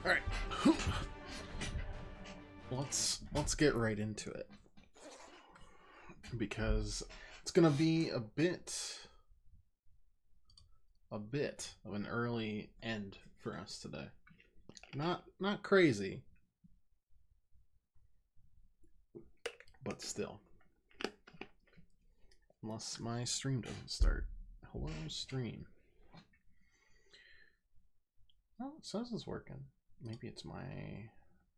Alright. Let's get right into it. Because it's gonna be a bit of an early end for us today. Not crazy, but still. Unless my stream doesn't start. Hello, stream. Oh, it says it's working. Maybe it's my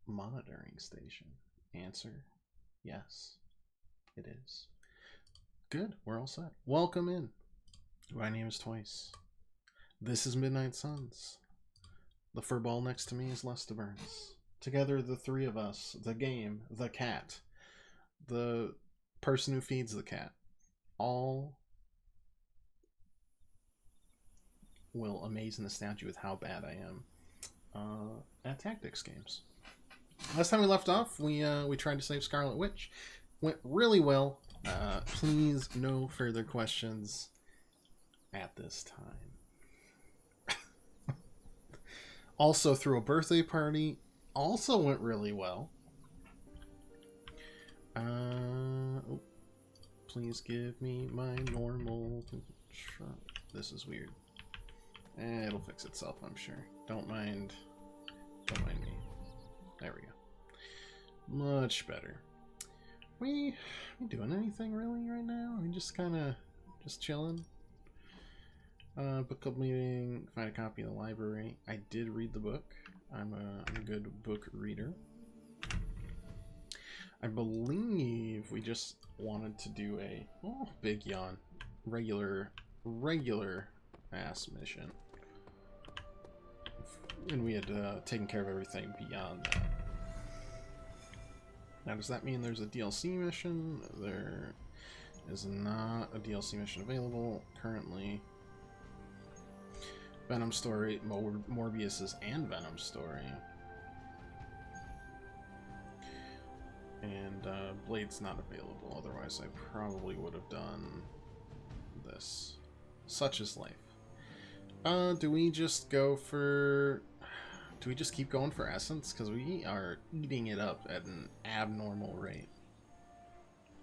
monitoring station. Answer, yes, it is. Good, we're all set. Welcome in. My name is Twice. This is Midnight Suns. The furball next to me is Lester Burns. Together, the three of us, the game, the cat, the person who feeds the cat, all will amaze and astound you with how bad I am at tactics games. Last time we left off, we tried to save Scarlet Witch. Went really well. Please, no further questions at this time. Also, threw a birthday party. Also went really well. Please give me my normal control. This is weird. It'll fix itself, I'm sure. Don't mind me. There we go. Much better. We doing anything really right now? Are we just kind of just chilling? Book club meeting. Find a copy of the library. I did read the book. I'm a good book reader. I believe we just wanted to do a big yawn, regular ass mission, and we had taken care of everything beyond that. Now, does that mean there's a DLC mission? There is not a DLC mission available currently. Venom Story, Morbius's and Venom Story. And Blade's not available, otherwise I probably would have done this. Such is life. Do we just go for... Do we just keep going for Essence? Because we are eating it up at an abnormal rate.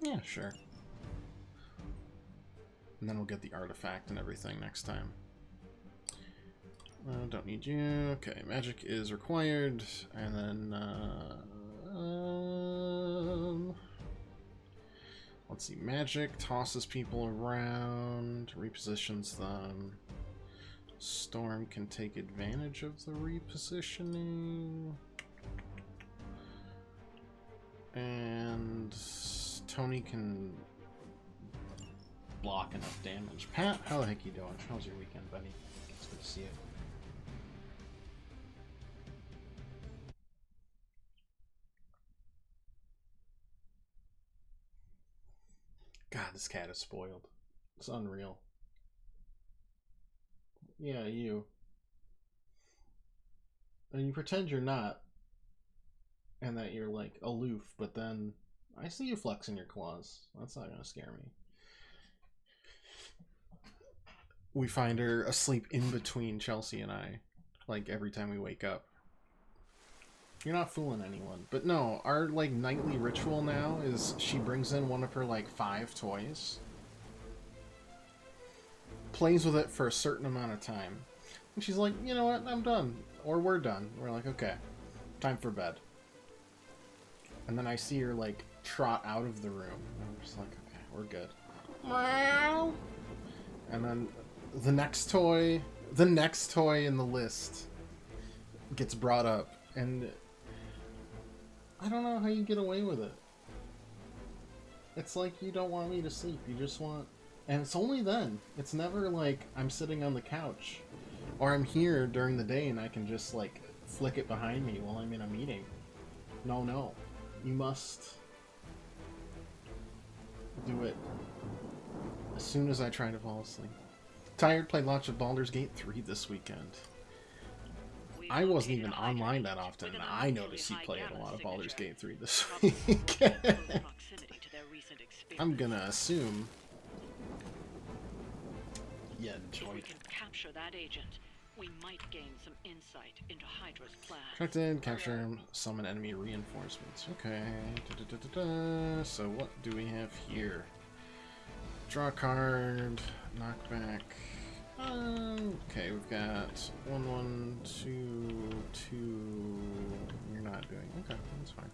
Yeah, sure. And then we'll get the artifact and everything next time. Don't need you. Okay, magic is required. And then... let's see. Magic tosses people around, repositions them. Storm can take advantage of the repositioning. And Tony can block enough damage. Pat, how the heck you doing? How's your weekend, buddy? It's good to see you. God, this cat is spoiled. It's unreal. Yeah, you. And you pretend you're not. And that you're, like, aloof, but then I see you flexing your claws. That's not gonna scare me. We find her asleep in between Chelsea and I, like, every time we wake up. You're not fooling anyone. But no, our, like, nightly ritual now is she brings in one of her, like, 5 toys. Plays with it for a certain amount of time. And she's like, you know what, I'm done. Or we're done. We're like, okay, time for bed. And then I see her, like, trot out of the room. And I'm just like, okay, we're good. Meow. And then the next toy in the list gets brought up. And I don't know how you get away with it. It's like you don't want me to sleep. You just want... And it's only then. It's never like I'm sitting on the couch. Or I'm here during the day and I can just, like, flick it behind me while I'm in a meeting. No. You must do it as soon as I try to fall asleep. Tired, played lots of Baldur's Gate 3 this weekend. I wasn't even online that often, and I noticed you played a lot of Baldur's Gate 3 this week. I'm gonna assume you enjoyed it. Capture that agent. We might gain some insight into Hydra's plan. Corrected, capture, summon enemy reinforcements. Okay. So what do we have here? Draw a card, knockback. Okay, we've got 1, 1, 2, 2. You're not doing. Okay, that's fine.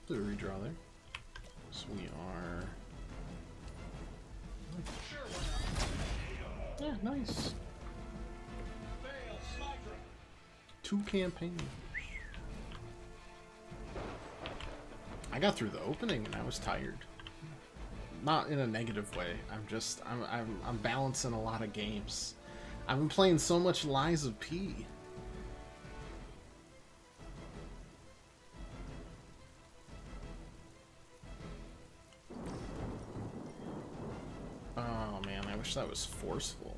Do a redraw there. So we are. Yeah, nice. 2 campaigns. I got through the opening and I was tired. Not in a negative way. I'm balancing a lot of games. I've been playing so much Lies of P. Oh man, I wish that was forceful.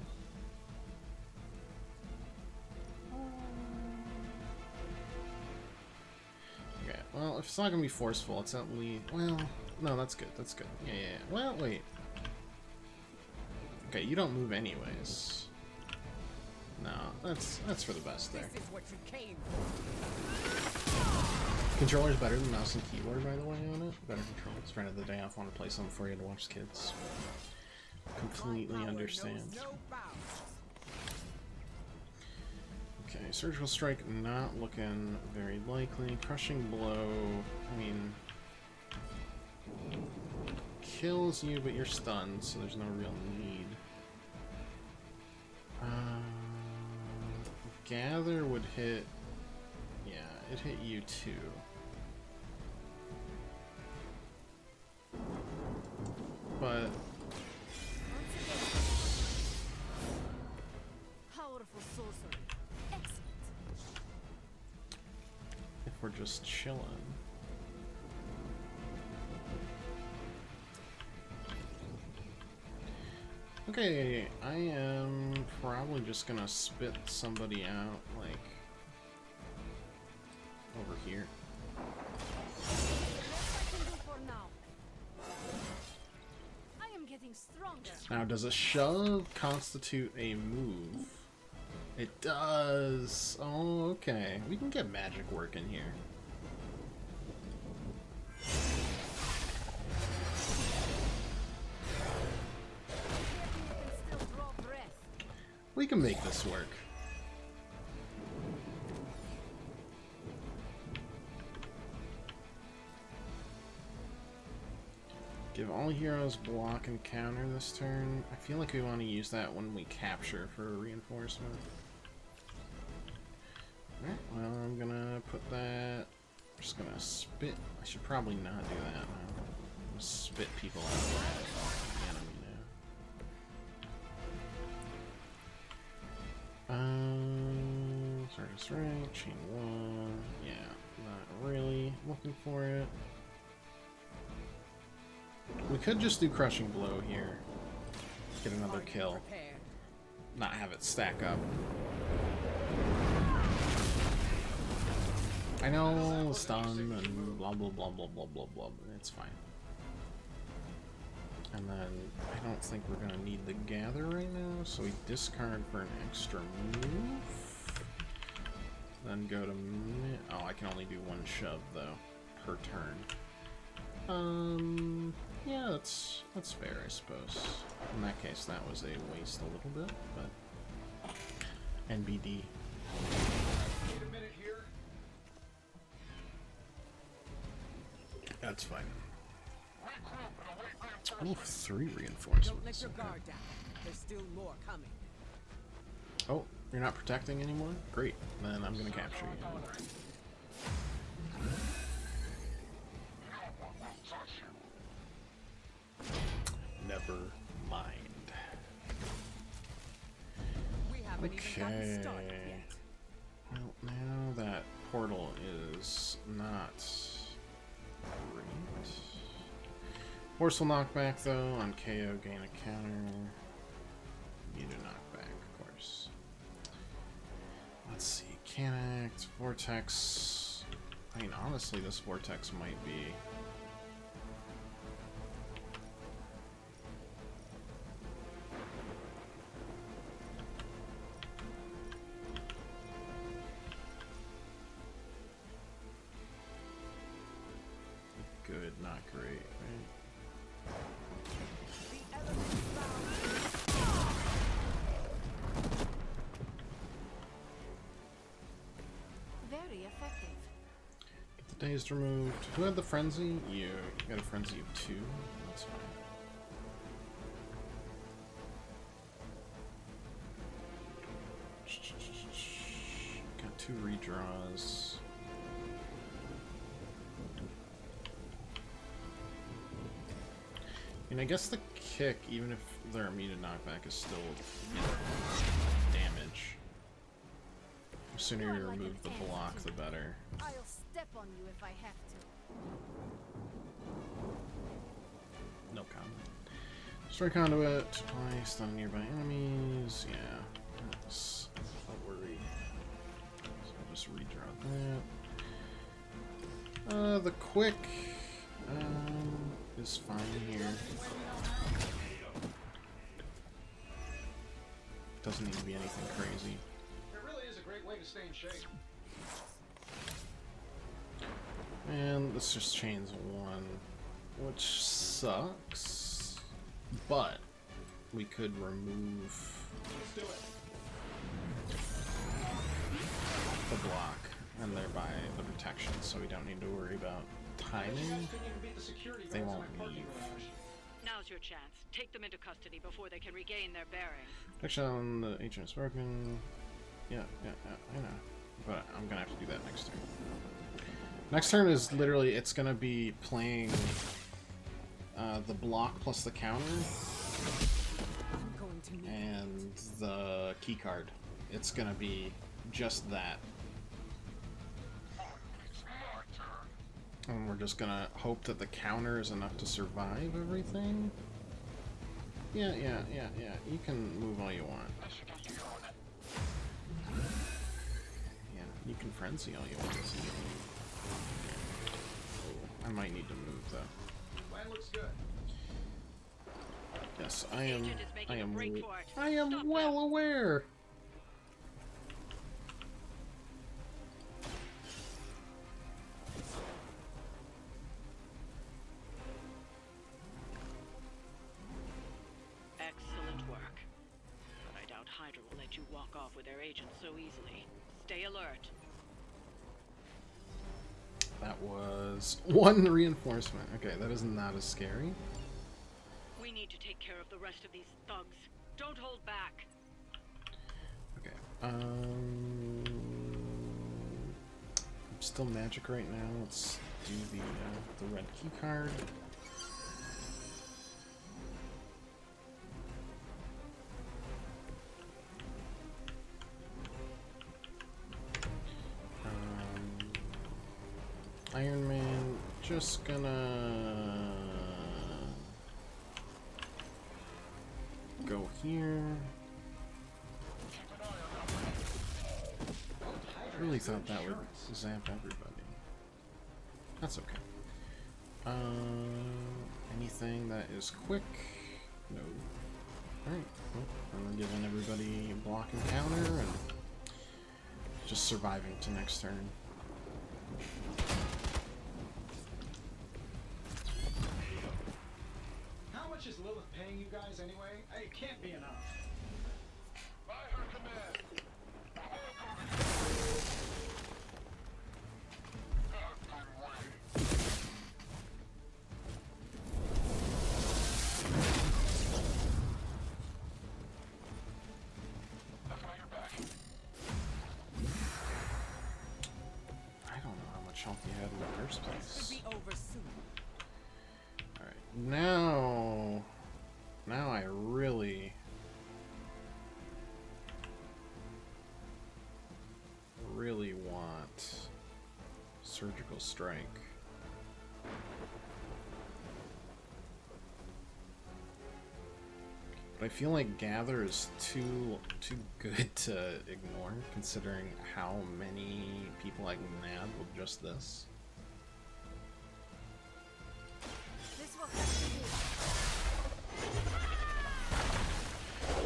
Okay, well, if it's not gonna be forceful, it's at least. Well, no, that's good. That's good. Yeah, yeah, yeah. Well, wait. Okay, you don't move anyways. No, that's for the best there. This is what you came Controller's better than mouse and keyboard, by the way, on it. Better controls. Trying to the day off, want to play something for you to watch kids. Completely understand. Okay, surgical strike not looking very likely. Crushing blow, I mean, kills you, but you're stunned, so there's no real need. Gather would hit. Yeah, it hit you too. But powerful sorcery. Excellent. if we're just chilling. Okay, I am probably just gonna spit somebody out, like, over here. I am getting stronger. Now, does a shove constitute a move? It does! Oh, okay. We can get magic working here. We can make this work. Give all heroes block and counter this turn. I feel like we want to use that when we capture for a reinforcement. Alright, well, I'm gonna put that. I'm just gonna spit. I should probably not do that now. I'm gonna spit people out of the enemy now. Sorry, right. Chain 1. Yeah, not really looking for it. We could just do Crushing Blow here. Get another kill. Not have it stack up. I know, stun and blah blah blah blah blah blah blah, but it's fine. And then I don't think we're gonna need the gather right now, so we discard for an extra move. Then go to oh, I can only do one shove though per turn. Yeah, that's fair, I suppose. In that case, that was a waste a little bit, but NBD. Need a minute here. That's fine. Oh, 3 reinforcements. Don't let your guard down. There's still more coming. Oh, you're not protecting anymore? Great. Then I'm gonna capture you. Never mind. We haven't even gotten started Okay. yet. Well, now that portal is not great. Forceful knockback, though, on KO, gain a counter. You do knockback, of course. Let's see. Canact, Vortex. I mean, honestly, this Vortex might be. not great, right? The element bound. Very effective. Get the dazed removed. Who had the frenzy? You got a frenzy of 2. That's fine. Got 2 redraws. And I guess the kick, even if they're immune to knockback, is still, you know, damage. The sooner you remove the block, the better. I'll step on you if I have to. No comment. Destroy conduit. Apply stun nearby enemies. Yeah, that's a worry. So I'll just redraw that. The quick is fine here. Doesn't need to be anything crazy. It really is a great way to stay in shape. And this just chains 1, which sucks. But we could remove Let's do it. the block and thereby the protection, so we don't need to worry about You timing. guys couldn't even beat the security They guards in won't my parking leave. garage. Now's your chance. Take them into custody before they can regain their bearings. Protection on the agent's broken. Yeah, I know. But I'm gonna have to do that next turn. Next turn is literally, it's gonna be playing the block plus the counter I'm going to need and the key card. It's gonna be just that. And we're just gonna hope that the counter is enough to survive everything. Yeah. You can move all you want. Yeah, you can frenzy all you want. Oh, I might need to move though. Plan looks good. Yes, I am. Agent is making I a am. break for it. I am Stop well them. aware. Excellent work. But I doubt Hydra will let you walk off with their agents so easily. Stay alert. That was 1 reinforcement. Okay, that is not as scary. We need to take care of the rest of these thugs. Don't hold back. Okay. I'm still magic right now. Let's do the red key card. Iron Man, just gonna go here. I really thought that would zap everybody. That's okay. Anything that is quick? No. Alright, well, I'm giving everybody block and counter and just surviving to next turn. How much is Lilith paying you guys anyway? It can't be enough. By her command. I don't know how much health you had in the first This place. could be over soon. Alright, now I really want surgical strike. But I feel like gather is too good to ignore, considering how many people I can nab with just this. This will have to do.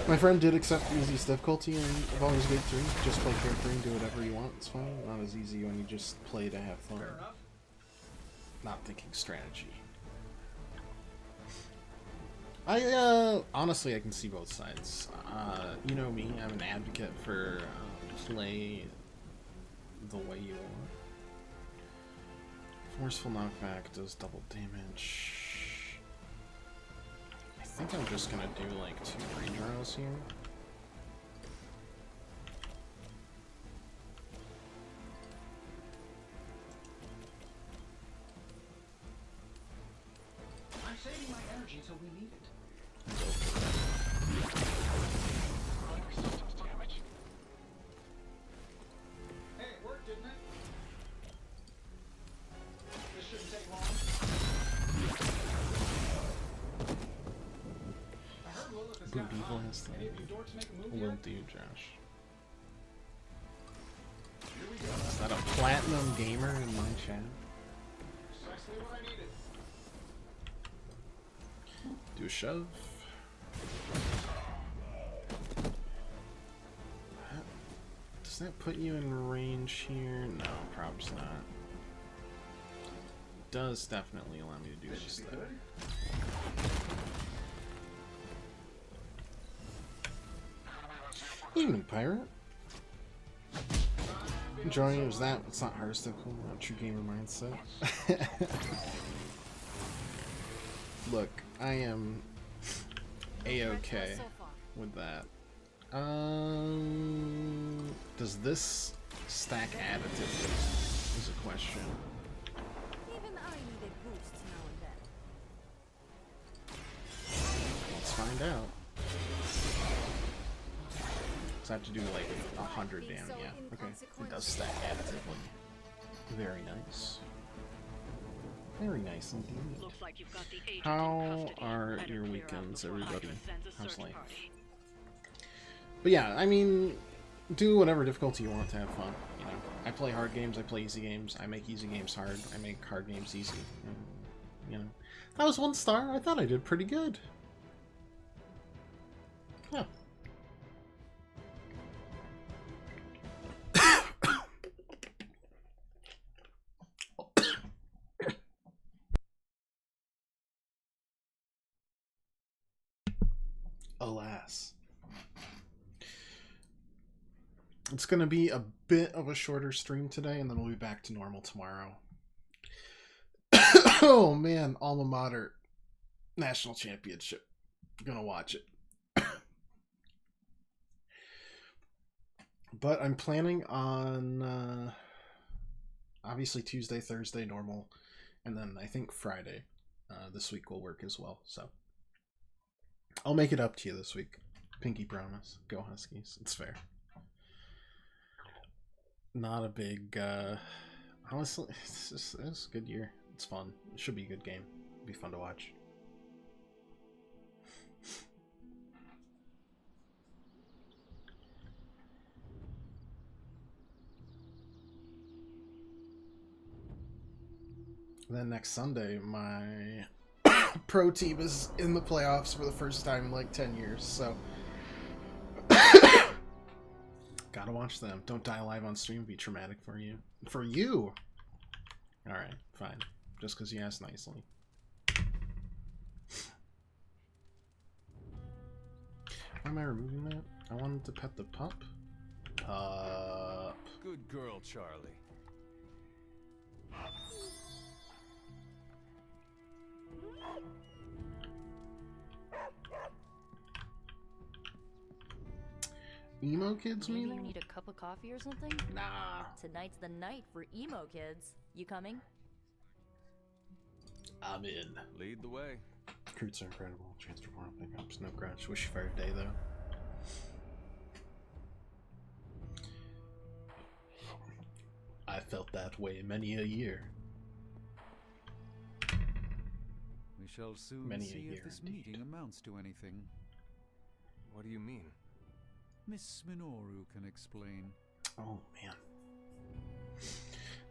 My friend did accept the easiest difficulty in Baldur's Gate 3. Just play carefree and do whatever you want. It's fine. Not as easy when you just play to have fun. Fair enough. Not thinking strategy. Honestly, I can see both sides. You know me, I'm an advocate for play the way you want. Forceful knockback does double damage. I think I'm just gonna do like 2 range arrows here. I'm saving my energy till we need it. Systems damage. Hey, it worked, didn't it? This shouldn't take long. I heard Lilith has got Blue Devil mine. has that. Any of you dorks make a move Will yet? do, Josh. Here we go. Is that a platinum gamer in my chat? Precisely what I needed. Do a shove. Does that put you in range here? No, probably not. Does definitely allow me to do This this should be though. good. Evening, pirate. Enjoying was that? It's not hard stuff. Not true gamer mindset. Look, I am a-okay So far. with that. Does this stack additively? Is a question. Even I need a boost now and then. Let's find out. So I have to do like 100 damage. Yeah, okay. It does stack additively. Very nice. Very nice indeed. Looks like you've got the agent How in custody. are Better your clear out weekends, before everybody? Hydra sends a How's search life? party. But yeah, I mean, do whatever difficulty you want to have fun. You know, I play hard games, I play easy games, I make easy games hard, I make hard games easy. And, you know, that was 1 star. I thought I did pretty good. Yeah. Alas. It's going to be a bit of a shorter stream today, and then we'll be back to normal tomorrow. Oh man, Alma Mater National Championship. Gonna watch it. But I'm planning on obviously Tuesday, Thursday, normal, and then I think Friday this week will work as well. So I'll make it up to you this week. Pinky promise. Go Huskies. It's fair. Not a big honestly, it's a good year. It's fun. It should be a good game. It'll be fun to watch. Then next Sunday, my pro team is in the playoffs for the first time in like 10 years, so gotta watch them. Don't die live on stream, be traumatic for you. For you! Alright, fine. Just because you asked nicely. Why am I removing that? I wanted to pet the pup. Pup. Good girl, Charlie. Emo kids, Maybe you meaning? need a cup of coffee or something? Nah. Tonight's the night for emo kids. You coming? I'm in. Lead the way. Recruits are incredible. Transform pickups, no grudge. Wish you fire day though. I felt that way many a year. We shall soon Many a see year, if this indeed. meeting amounts to anything. What do you mean? Miss Minoru can explain. Oh man.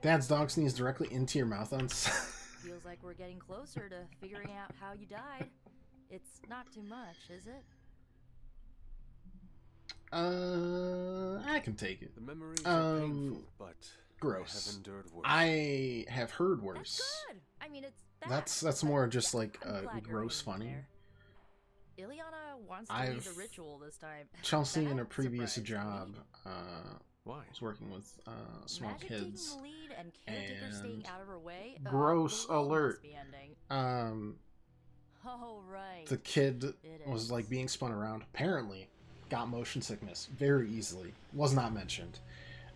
Dad's dog sneezed directly into your mouth on Feels like we're getting closer to figuring out how you died. It's not too much, is it? I can take it. The memories are painful, but Gross. I have endured worse. I have heard worse. That's good. I mean, it's That's more just like I'm glad you're gross hanging in funny. there. Ileana wants to lead the I've- ritual this time. Chelsea in a That previous surprised me. job Why? was working with small Magic kids. taking the lead and caretaker staying and out of her way. gross the world alert. Must be ending. Oh right. The kid It was is. like being spun around. Apparently, got motion sickness very easily. Was not mentioned.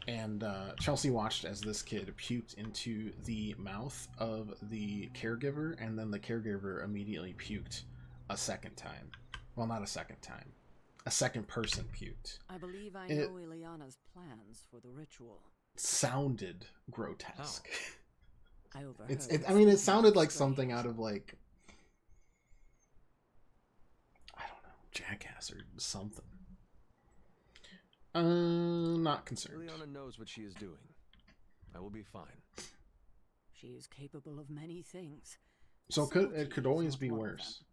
And Chelsea watched as this kid puked into the mouth of the caregiver, and then the caregiver immediately puked a second time. Well, not a second time. A second person puked. I believe I It- know Ileana's plans for the ritual. Sounded grotesque. I overheard. I mean, it sounded like strange. something out of like, I don't know, Jackass or something. Not concerned. Ileana knows what she is doing. I will be fine. She is capable of many things. So it Subtlety could is always not be one of worse.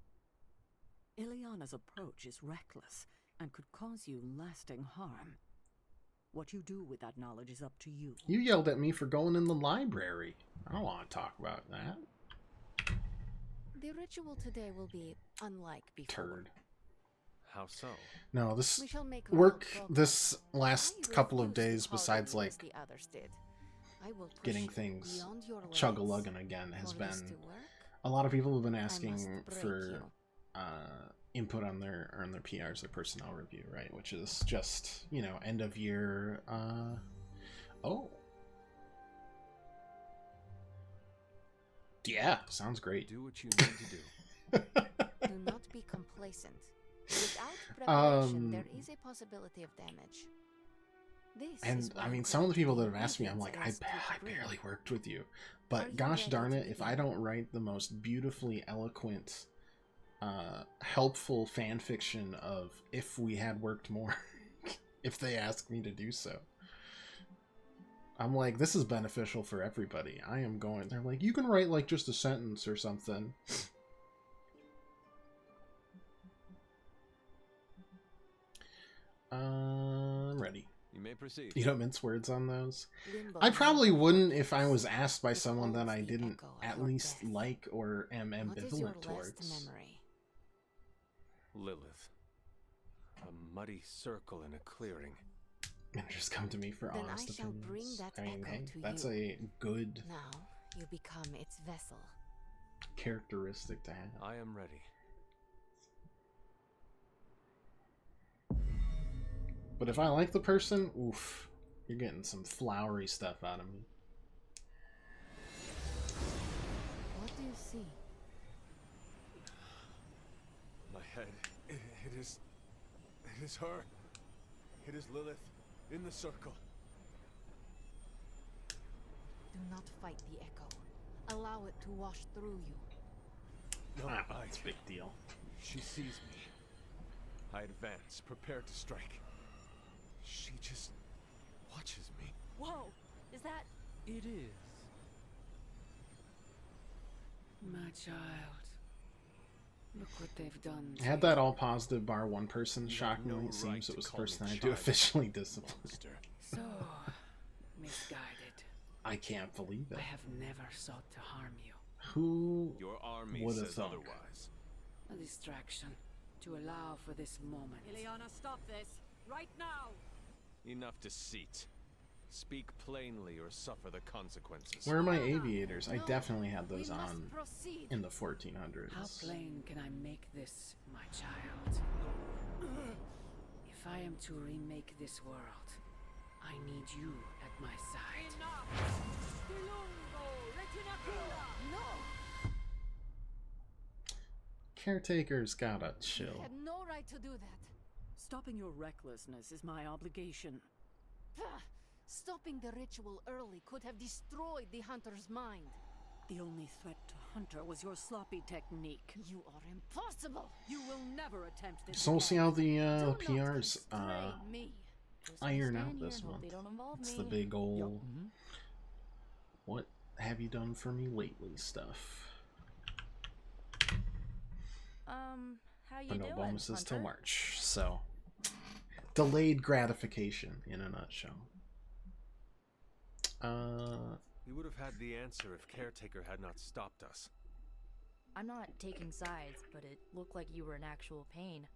them. Ileana's approach is reckless and could cause you lasting harm. What you do with that knowledge is up to you. You yelled at me for going in the library. I don't want to talk about that. The ritual today will be unlike before. Turd. How so? No, this We shall make work real this progress. last I couple of refuse to days, harden besides you as like the others did. I will push getting you things beyond your chug-a-lugging limits. again, has For this been to work, a lot of people have been I asking must break for you. input on their PRs, their personnel review, right? Which is just, you know, end of year. Oh, yeah, sounds great. Do what you need to do. Do not be complacent. Without preparation, there is a possibility of damage. This And is I why mean, some of the people that have creating asked me, I'm like, obedience is I to the barely degree. worked with you. Are But you gosh ready darn to it, if I begin? don't write the most beautifully eloquent, helpful fan fiction of if we had worked more, if they ask me to do so. I'm like, this is beneficial for everybody. I am going, they're like, you can write like just a sentence or something. I'm ready. You may proceed. You don't mince words on those. Limbo I probably never wouldn't ends. if I was asked by With someone that always I the didn't echo of at your least death. like or am What is your ambivalent last towards. memory? Lilith. A muddy circle in a clearing. And just come to me for Then I honest shall opinions. bring that I mean, echo hey, to that's you. a good Now you become its vessel. characteristic to have. I am ready. But if I like the person, oof, you're getting some flowery stuff out of me. What do you see? My head. It is her. It is Lilith in the circle. Do not fight the echo. Allow it to wash through you. No, It's a big deal. She sees me. I advance, prepared to strike. She just watches me. Whoa! Is that? It is. My child. Look what they've done. I had that all positive bar one person. You have Shockingly, no it seems right it to was the call me first time I do child, officially discipline. monster. So misguided. I can't believe it. I have never sought to harm you. Who Your army Would've says thunk. otherwise. A distraction to allow for this moment. Ileana, stop this! Right now! Enough deceit. Speak plainly or suffer the consequences. Where are my aviators? I No, definitely had those we on must proceed. in the 1400s. How plain can I make this, my child? If I am to remake this world, I need you at my side. No! Caretaker's gotta You chill. had no right to do that. Stopping your recklessness is my obligation. Pah! Stopping the ritual early could have destroyed the hunter's mind. The only threat to Hunter was your sloppy technique. You are impossible! You will never attempt this So we'll see again. how the Do not PRs constrain me. Just iron stand out here this and hope month. They don't involve It's me. the big ol' Mhm. what have you done for me lately stuff. How you But no doing, bonuses till Hunter? March, so delayed gratification in a nutshell. We would have had the answer if Caretaker had not stopped us. I'm not taking sides, but it looked like you were in actual pain.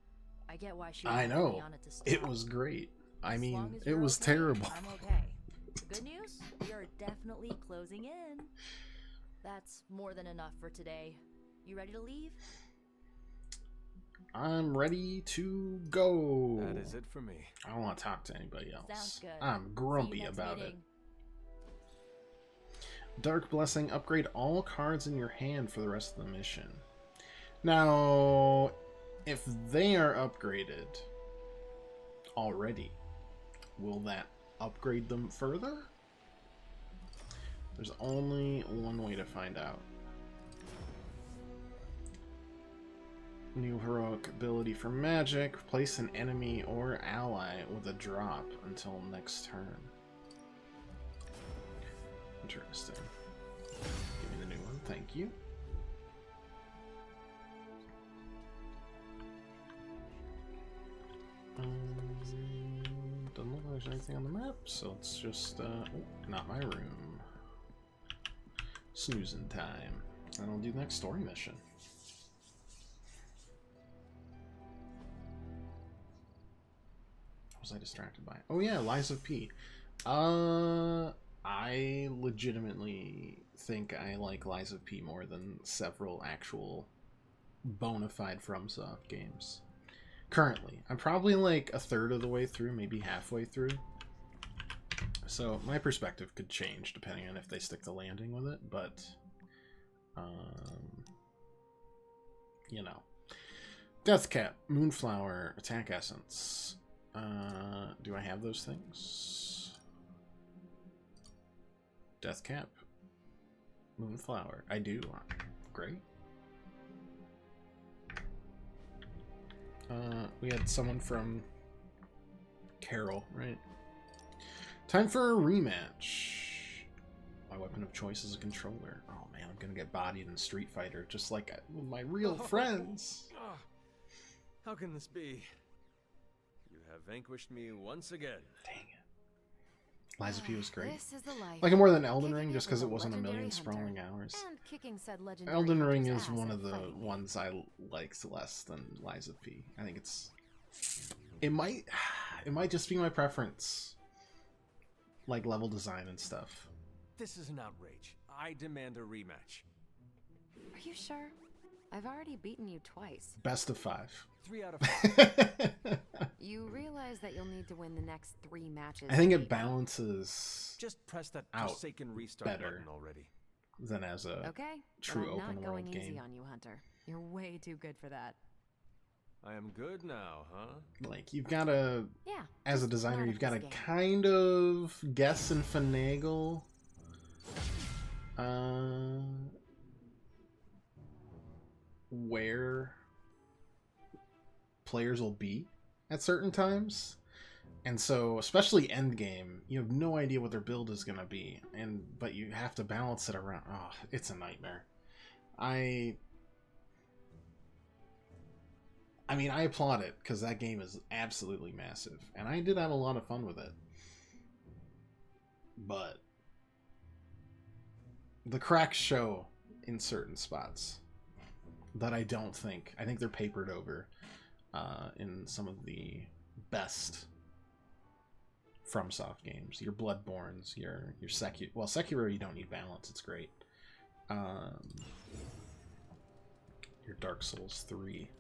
I get why she I wanted know. Liana to stop. It was great. I As mean, long as it you're was okay, terrible. I'm okay. Good news? We are definitely closing in. That's more than enough for today. You ready to leave? I'm ready to go. That is it for me. I don't want to talk to anybody else. Sounds good. I'm See you grumpy next about meeting. it. Dark Blessing, upgrade all cards in your hand for the rest of the mission. Now, if they are upgraded already, will that upgrade them further? There's only one way to find out. New heroic ability for magic. Place an enemy or ally with a drop until next turn. Interesting. Give me the new one, thank you. Doesn't look like there's anything on the map, so it's just, oh, not my room. Snoozing time. And I'll do the next story mission. What was I distracted by? Oh yeah, Lies of P. I legitimately think I like Lies of P more than several actual bona fide FromSoft games. Currently. I'm probably like a third of the way through, maybe halfway through. So my perspective could change depending on if they stick the landing with it, but you know. Deathcap, Moonflower, Attack Essence. Do I have those things? Deathcap, Moonflower. I do. Great. We had someone from Carol, right? Time for a rematch. My weapon of choice is a controller. Oh man, I'm gonna get bodied in Street Fighter, just like with my real friends. How can this be? You have vanquished me once again. Dang it. Lies of P was great. This is the life. Like it more than Elden Kicking Ring, it just with because a it wasn't a legendary million hunter. sprawling hours. And kicking said legendary Elden Ring hunter's is ass one at of the fighting. ones I liked less than Lies of P. I think it's... It might just be my preference. Like level design and stuff. This is an outrage. I demand a rematch. Are you sure? I've already beaten you twice. Best of 5. 3 out of 5. You realize that you'll need to win the next 3 matches. I think to it beat- balances Just press that Out forsaken restart better. button already. than as a Okay. true but I'm open not world going game. easy on you, Hunter. You're way too good for that. I am good now, huh? Like you've got to, Yeah. as a just designer, learn you've at got to this game. kind of guess and finagle. Where players will be at certain times. And so, especially endgame, you have no idea what their build is going to be, but you have to balance it around. Oh, it's a nightmare. I mean, I applaud it, because that game is absolutely massive. And I did have a lot of fun with it. But the cracks show in certain spots that I think they're papered over in some of the best FromSoft games. Your Bloodborns, your Sekiro. Well, Sekiro, you don't need balance. It's great. Your Dark Souls 3.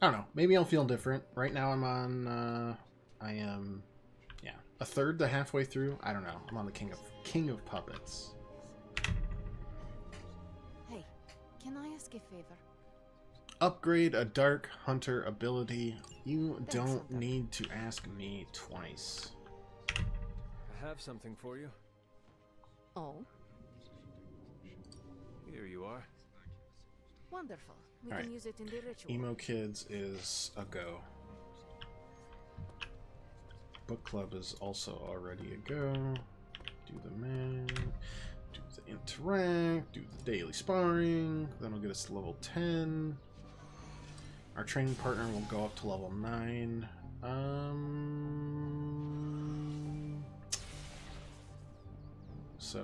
I don't know. Maybe I'll feel different. Right now I'm on, I am, yeah, a third to halfway through. I don't know. I'm on the King of Puppets. Hey, can I ask a favor? Upgrade a Dark Hunter ability. You Thanks, don't Hunter. need to ask me twice. I have something for you. Oh, Here you are. wonderful. We All can right. use it in the ritual. Emo Kids is a go. Book Club is also already a go. Do the man, do the interact, do the daily sparring. That'll get us to level 10. Our training partner will go up to level 9. So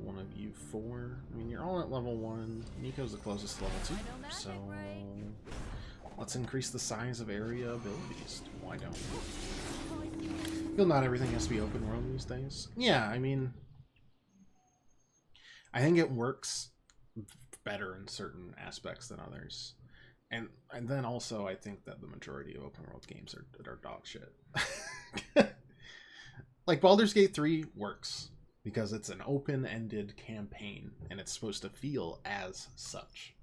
one of you four. I mean, you're all at level 1. Nico's the closest to level 2. So let's increase the size of area abilities. Why don't we? Feel not everything has to be open world these days. Yeah, I mean, I think it works better in certain aspects than others. And then also I think that the majority of open world games are dog shit. Like Baldur's Gate 3 works because it's an open-ended campaign and it's supposed to feel as such.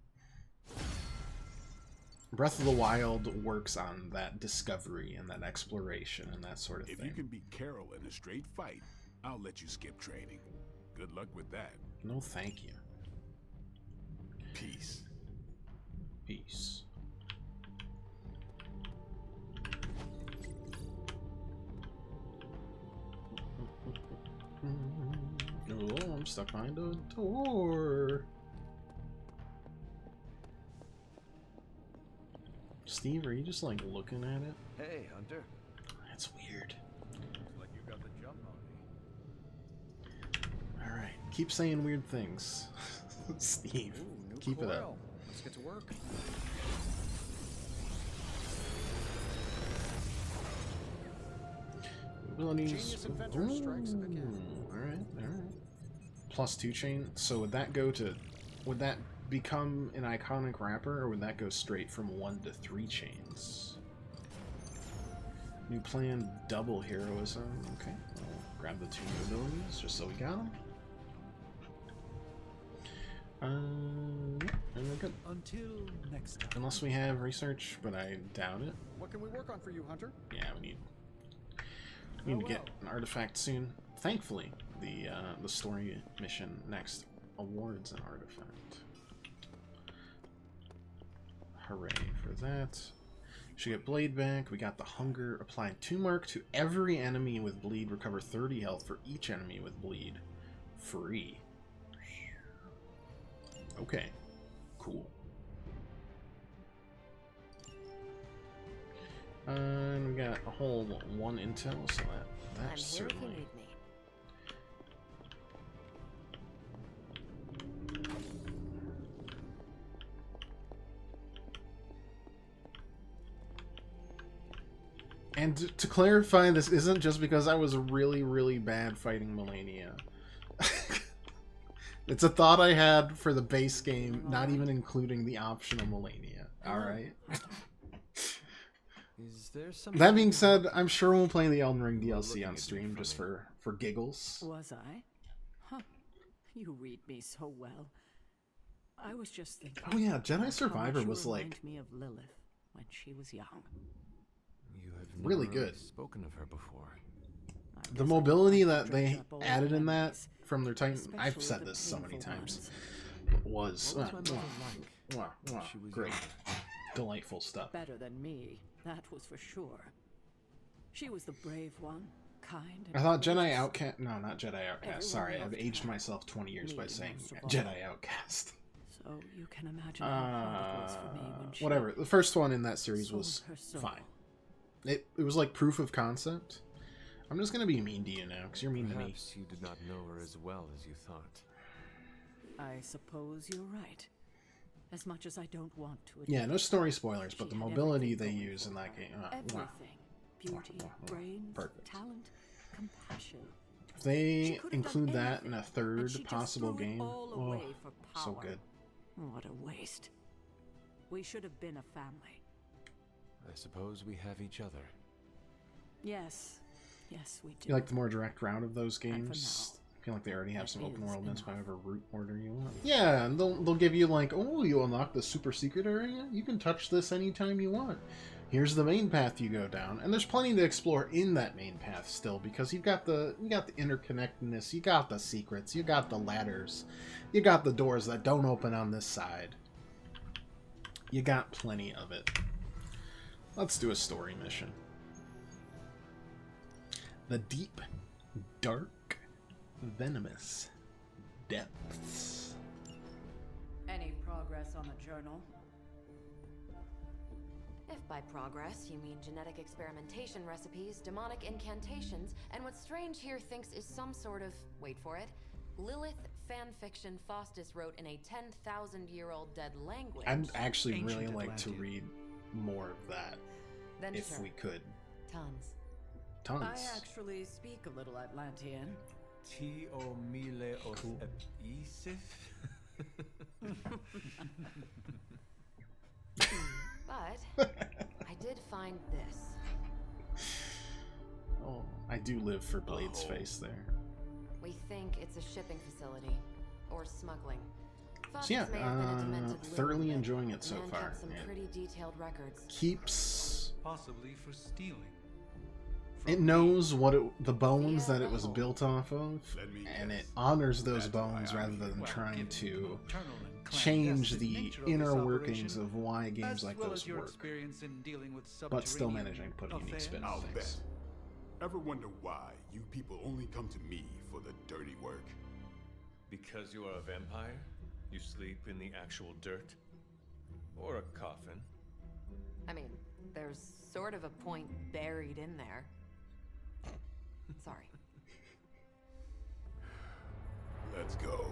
Breath of the Wild works on that discovery and that exploration and that sort of thing. If you can beat Carol in a straight fight, I'll let you skip training. Good luck with that. No, thank you. Peace. Peace. Oh, I'm stuck behind a door. Steve, are you just like looking at it? Hey, Hunter. That's weird. Looks like you got the jump on me. Alright, keep saying weird things. Steve, Ooh, new keep it up. coil. Let's get to work. Abilities. Genius inventor strikes again. Alright, alright. +2 chain. So would that go to... Would that become an iconic wrapper, or would that go straight from 1 to 3 chains? New plan, double heroism. Okay, I'll grab the 2 new abilities, just so we got them. And we're good. Until next time. Unless we have research, but I doubt it. What can we work on for you, Hunter? Yeah, we need to get an artifact soon. Thankfully, the story mission next awards an artifact. Hooray for that. Should get Blade back. We got the Hunger. Apply 2 mark to every enemy with Bleed. Recover 30 health for each enemy with Bleed. Free. Okay. Cool. And we got a whole 1 intel, so I'm that's here if you certainly... need me. And to clarify, this isn't just because I was really, really bad fighting Melania. It's a thought I had for the base game, not even including the optional Melania. Alright? Is there something... That being said, I'm sure we'll play the Elden Ring DLC on stream just for giggles. Was I? Huh. You read me so well. I was just thinking. Oh yeah, Jedi how Survivor much you was remind like... me of Lilith when she was young. You have really never good. spoken of her before. The mobility that they added in that from their Titan... I've said this so many times. Was... What was my mother like? She was great. younger? Delightful stuff. Better than me, that was for sure. She was the brave one, kind. I thought Jedi Outcast... No, not Jedi Outcast. Sorry, I've aged myself 20 years by saying Jedi Outcast. So you can imagine how hard it was for me when she... Whatever. The first one in that series was sold her soul. fine. It was like proof of concept. I'm just gonna be mean to you now, because you're mean to me. Perhaps you did not know her as well as you thought. I suppose you're right. As much as I don't want to admit Yeah, no it, story spoilers, but she the had mobility everything they going use in for that her. game... Everything. wow. Beauty, brains, Perfect. talent, compassion. If they She could have done include that in anything, a and third she just possible threw it game, all oh, away for so power. good. What a waste. We should have been a family. I suppose we have each other. Yes. Yes, we do. You like the more direct route of those And for games? now, I feel like they already have that some open is worldness by enough. whatever route order you want. Yeah, and they'll give you like, oh, you unlock the super secret area? You can touch this anytime you want. Here's the main path you go down, and there's plenty to explore in that main path still, because you got the interconnectedness, you got the secrets, you got the ladders, you got the doors that don't open on this side. You got plenty of it. Let's do a story mission. The deep, dark, venomous depths. Any progress on the journal? If by progress you mean genetic experimentation recipes, demonic incantations, and what Strange here thinks is some sort of, wait for it, Lilith fanfiction Faustus wrote in a 10,000-year-old dead language. I'd actually Ancient really like to Atlantean. read more of that, Then if sure. we could. Tons. Tons. I actually speak a little Atlantean. Tio mile os Cool. episif? But I did find this. Oh, I do live for Blade's Oh. face there. We think it's a shipping facility. Or smuggling. Faustus So yeah, may have been a demented thoroughly lunatic. enjoying it The so man far. kept some Yeah. pretty detailed records. Keeps Possibly for stealing. it knows what the bones that it was built off of, Let me and it guess. honors those That's why bones I'm rather here. than Well, trying given to the nocturnal and change clandestine the nature of inner this workings operation, of why games as like well those as your work, experience in dealing with but still subterranean managing to put a unique affairs. spin I'll on bet. things. Ever wonder why you people only come to me for the dirty work? Because you are a vampire? You sleep in the actual dirt? Or a coffin? I mean, there's sort of a point buried in there. Sorry. Let's go.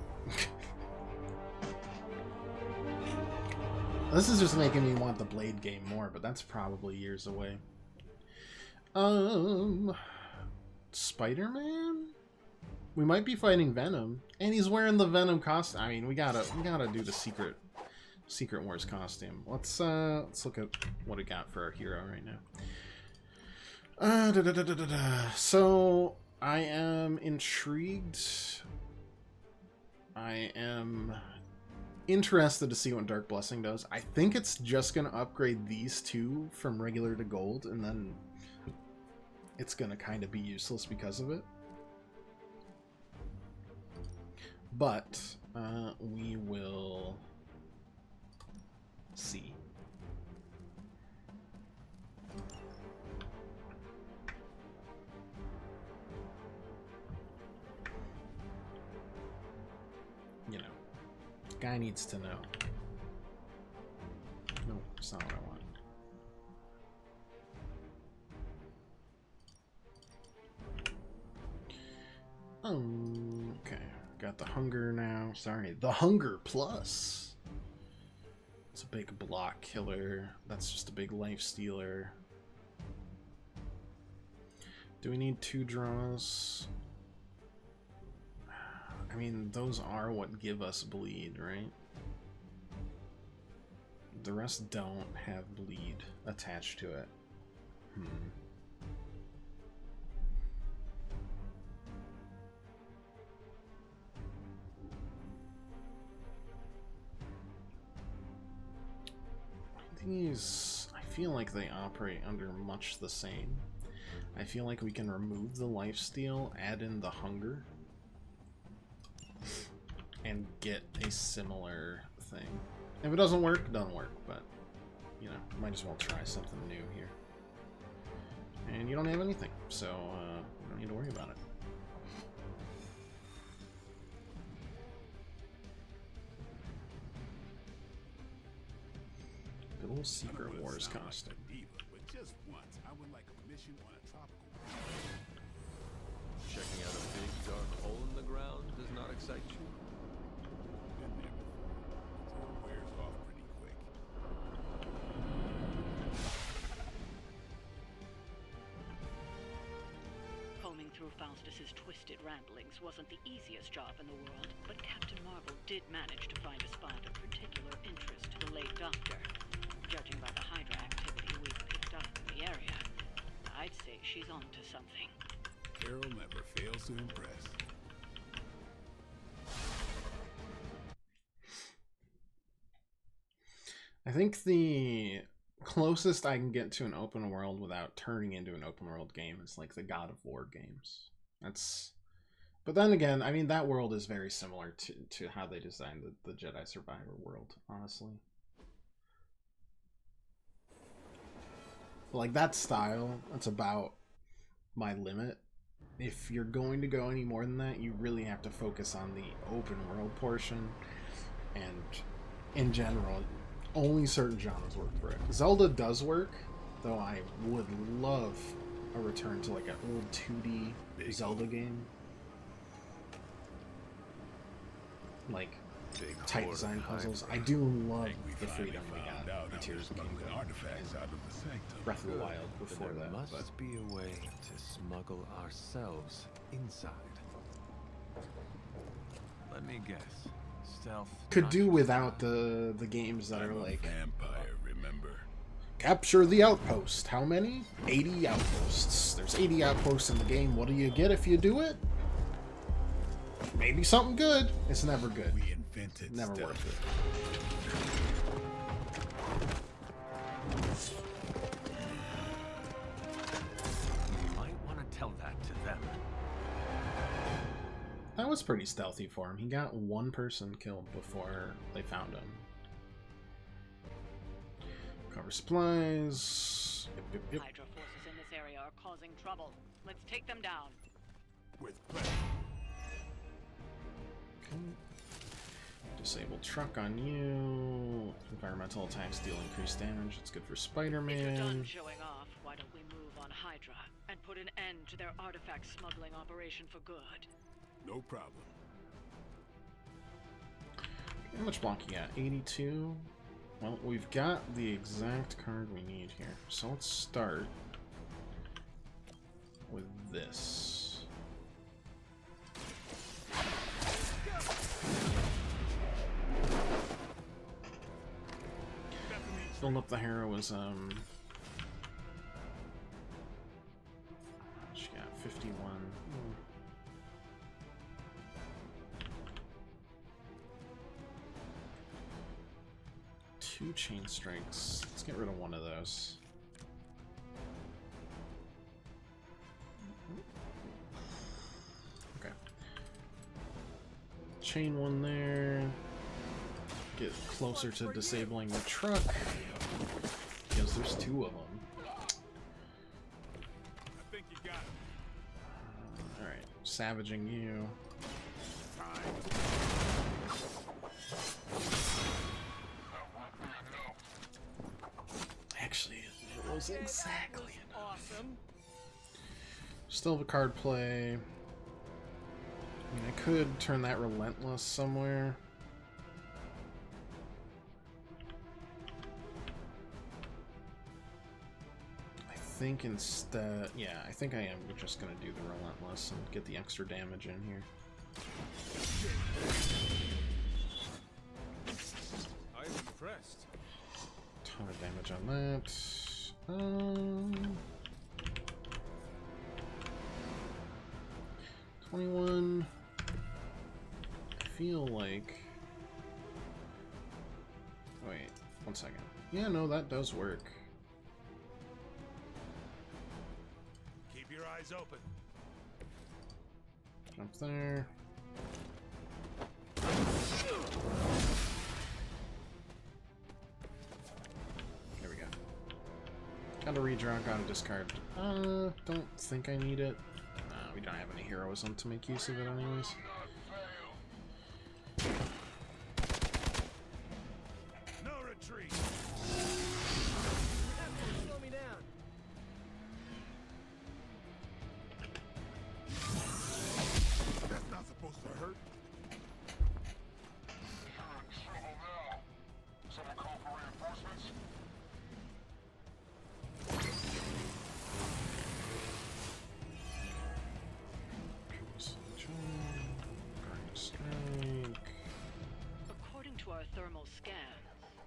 This is just making me want the Blade game more, but that's probably years away. Spider-Man? We might be fighting Venom, and he's wearing the Venom costume. I mean, we gotta do the Secret Wars costume. Let's look at what we got for our hero right now. So I am intrigued. I am interested to see what Dark Blessing does. I think it's just gonna upgrade these two from regular to gold, and then it's gonna kind of be useless because of it. But we will see. You know, guy needs to know. No, it's not what I want. Okay, got the hunger now. Sorry, the hunger plus. It's a big block killer. That's just a big life stealer. Do we need 2 draws? I mean, those are what give us bleed, right? The rest don't have bleed attached to it. These, I feel like they operate under much the same. I feel like we can remove the lifesteal, add in the hunger, and get a similar thing. If it doesn't work, it doesn't work, but, you know, might as well try something new here. And you don't have anything, so you don't need to worry about it. Good little Secret Wars costume. But just once, I would like a mission on a tropical. Checking out a big dark hole in the ground does not excite you? Been there before. It wears off pretty quick. Combing through Faustus's twisted ramblings wasn't the easiest job in the world, but Captain Marvel did manage to find a spot of particular interest to the late Doctor. Judging by the Hydra activity we've picked up in the area, I'd say she's onto something. Carol never fails to impress. I think the closest I can get to an open world without turning into an open world game is like the God of War games. That's, but then again, I mean, that world is very similar to how they designed the Jedi Survivor world, honestly. Like, that style, that's about my limit. If you're going to go any more than that, you really have to focus on the open world portion, and in general, only certain genres work for it. Zelda does work, though I would love a return to like an old 2D Zelda game. like Big tight horde design of puzzles. I Hydra. do love Think we the finally freedom we found got out in how Tears to of the smuggle Kingdom artifacts out of the sanctum. Breath of the Good. Wild Then before there that. must But be a way to smuggle ourselves inside. Let me guess. Stealth. could not do just without the games that are I'm a like vampire, remember? capture the outpost. How many? 80 outposts. There's 80 outposts in the game. What do you get if you do it? Maybe something good. It's never good. We invented Never stealth. worth it. You might want to tell that to them. That was pretty stealthy for him. He got one person killed before they found him. Cover supplies. Yep. Hydra forces in this area are causing trouble. Let's take them down. With pleasure. Okay. Disable truck on you. Environmental attacks deal increased damage. It's good for If you're done Spider-Man. showing off, why don't we move on Hydra and put an end to their artifact smuggling operation for good? No problem. How much block you got? 82? Well, we've got the exact card we need here. So let's start with this. Build up the heroism. She got 51. Two chain strikes. Let's get rid of one of those. Okay. Chain one there. Get closer to disabling the truck. Because there's two of them. I think you got him. Alright, savaging you. Actually, it was exactly enough. Still have a card play. I mean, I could turn that Relentless somewhere. I think instead... Yeah, I think I am just going to do the Relentless and get the extra damage in here. I'm impressed. Ton of damage on that. 21. I feel like... Wait, 1 second. Yeah, no, that does work. Keep your eyes open. Jump there. There we go. Gotta redraw, gotta discard. Don't think I need it. We don't have any heroism to make use of it anyways. No retreat. Slow me down. That's not supposed to hurt. Someone call for reinforcements? Strike. According to our thermal scans,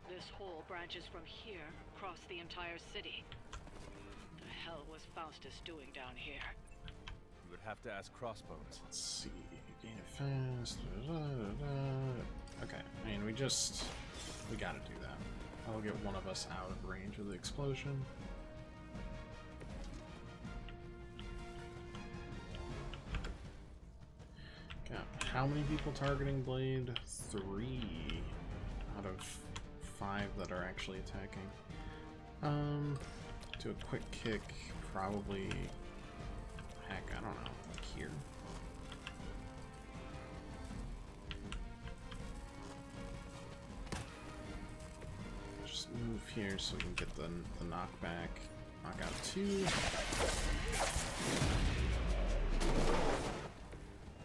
this hole branches from here across the entire city. The hell was Faustus doing down here? You would have to ask Crossbones. Let's see. Gain it fast. Okay, I mean, we gotta do that. I'll get one of us out of range of the explosion. Got how many people targeting Blade? 3 out of 5 that are actually attacking. Do a quick kick, probably. Heck, I don't know. Like here. Just move here so we can get the knockback. Knock out 2.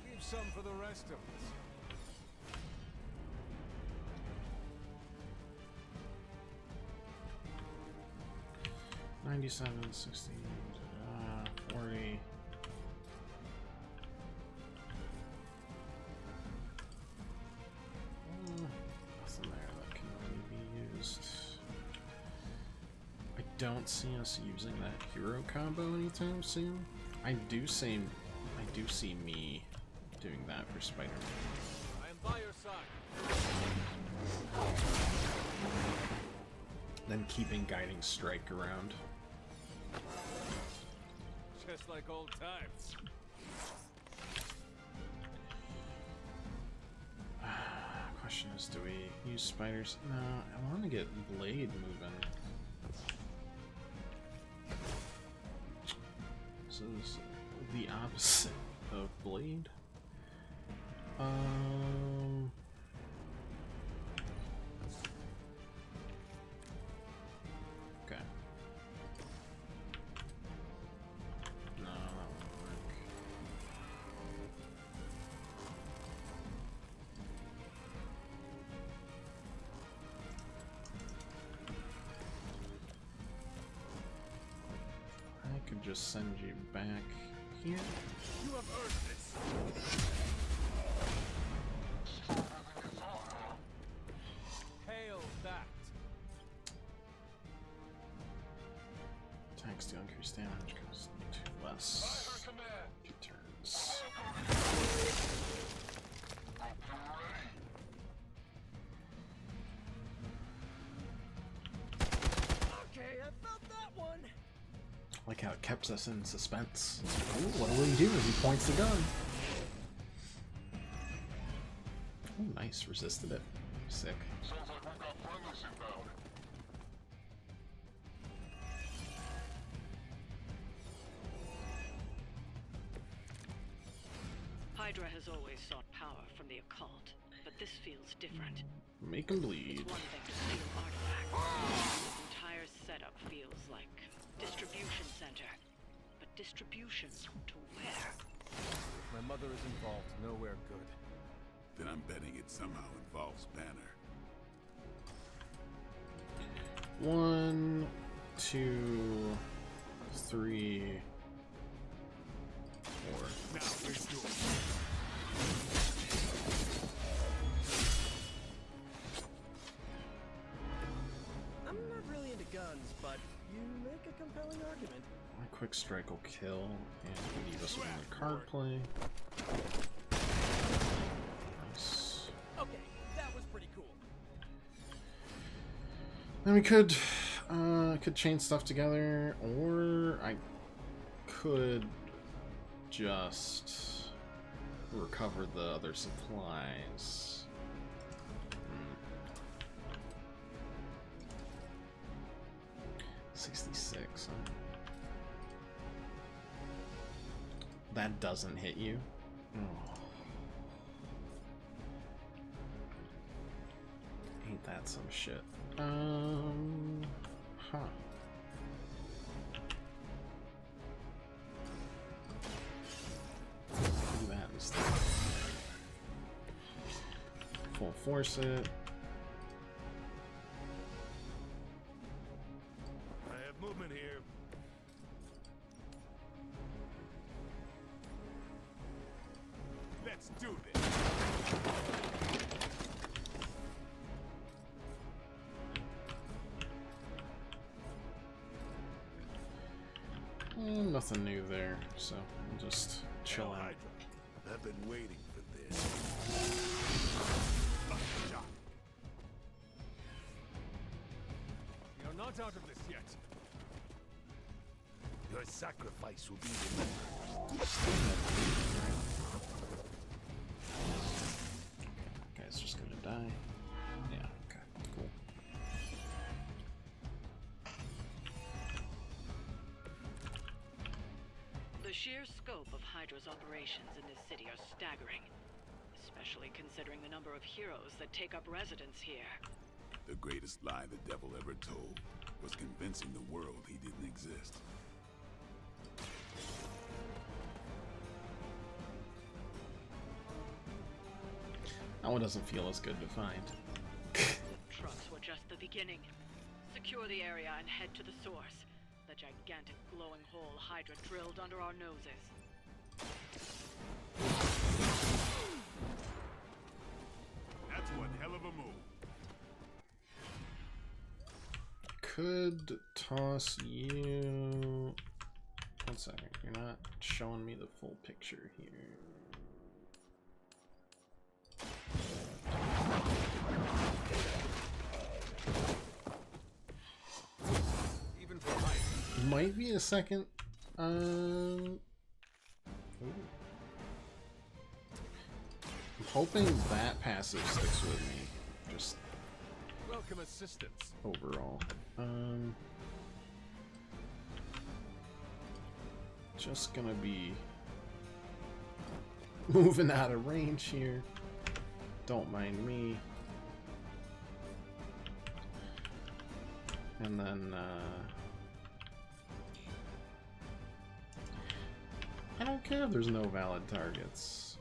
Leave some for the rest of us. 97, 60, 40. Nothing there that can really be used. I don't see us using that hero combo anytime soon. I do see me doing that for Spider-Man. I am by your side. Then keeping Guiding Strike around. Just like old times. Question is, do we use spiders? No, I want to get Blade moving. So this is the opposite of Blade. Okay. No, that won't work. I could just send you back here. You have earned this. Hail that. Attack steal increase damage goes to less. Two turns. Okay, I felt that one. Like how it kept us in suspense. Ooh, what will he do as he points the gun? Ooh, nice, resisted it. Sick. Sounds like we've got friendlies inbound. Hydra has always sought power from the occult, but this feels different. Make him bleed. It's one thing to steal artifacts. This entire setup feels like distribution center. But distribution to where? If my mother is involved, nowhere good. Then I'm betting it somehow involves Banner. 1, 2, 3, 4. Now let's do it. I'm not really into guns, but you make a compelling argument. My quick strike will kill, and leave us with another card play. Nice. Okay, that was pretty cool. Then we could chain stuff together, or I could just recover the other supplies. 66. Huh? That doesn't hit you. Oh. Ain't that some shit? Huh. Do that instead. Full force it. I have movement here. Let's do this. Nothing new there, so we'll just chill out. I've been waiting for this. You're not out of this yet. Your sacrifice will be remembered. Guy's just gonna die. Yeah, okay, cool. The sheer scope of Hydra's operations in this city are staggering, especially considering the number of heroes that take up residence here. The greatest lie the devil ever told was convincing the world he didn't exist. That one doesn't feel as good to find. Trucks were just the beginning. Secure the area and head to the source. The gigantic glowing hole Hydra drilled under our noses. That's one hell of a move. Could toss you... One second, you're not showing me the full picture here. Even for height. Might be a second. Ooh. I'm hoping that passive sticks with me. Just Welcome assistance. overall. Just gonna be moving out of range here. Don't mind me. And then I don't care if there's no valid targets.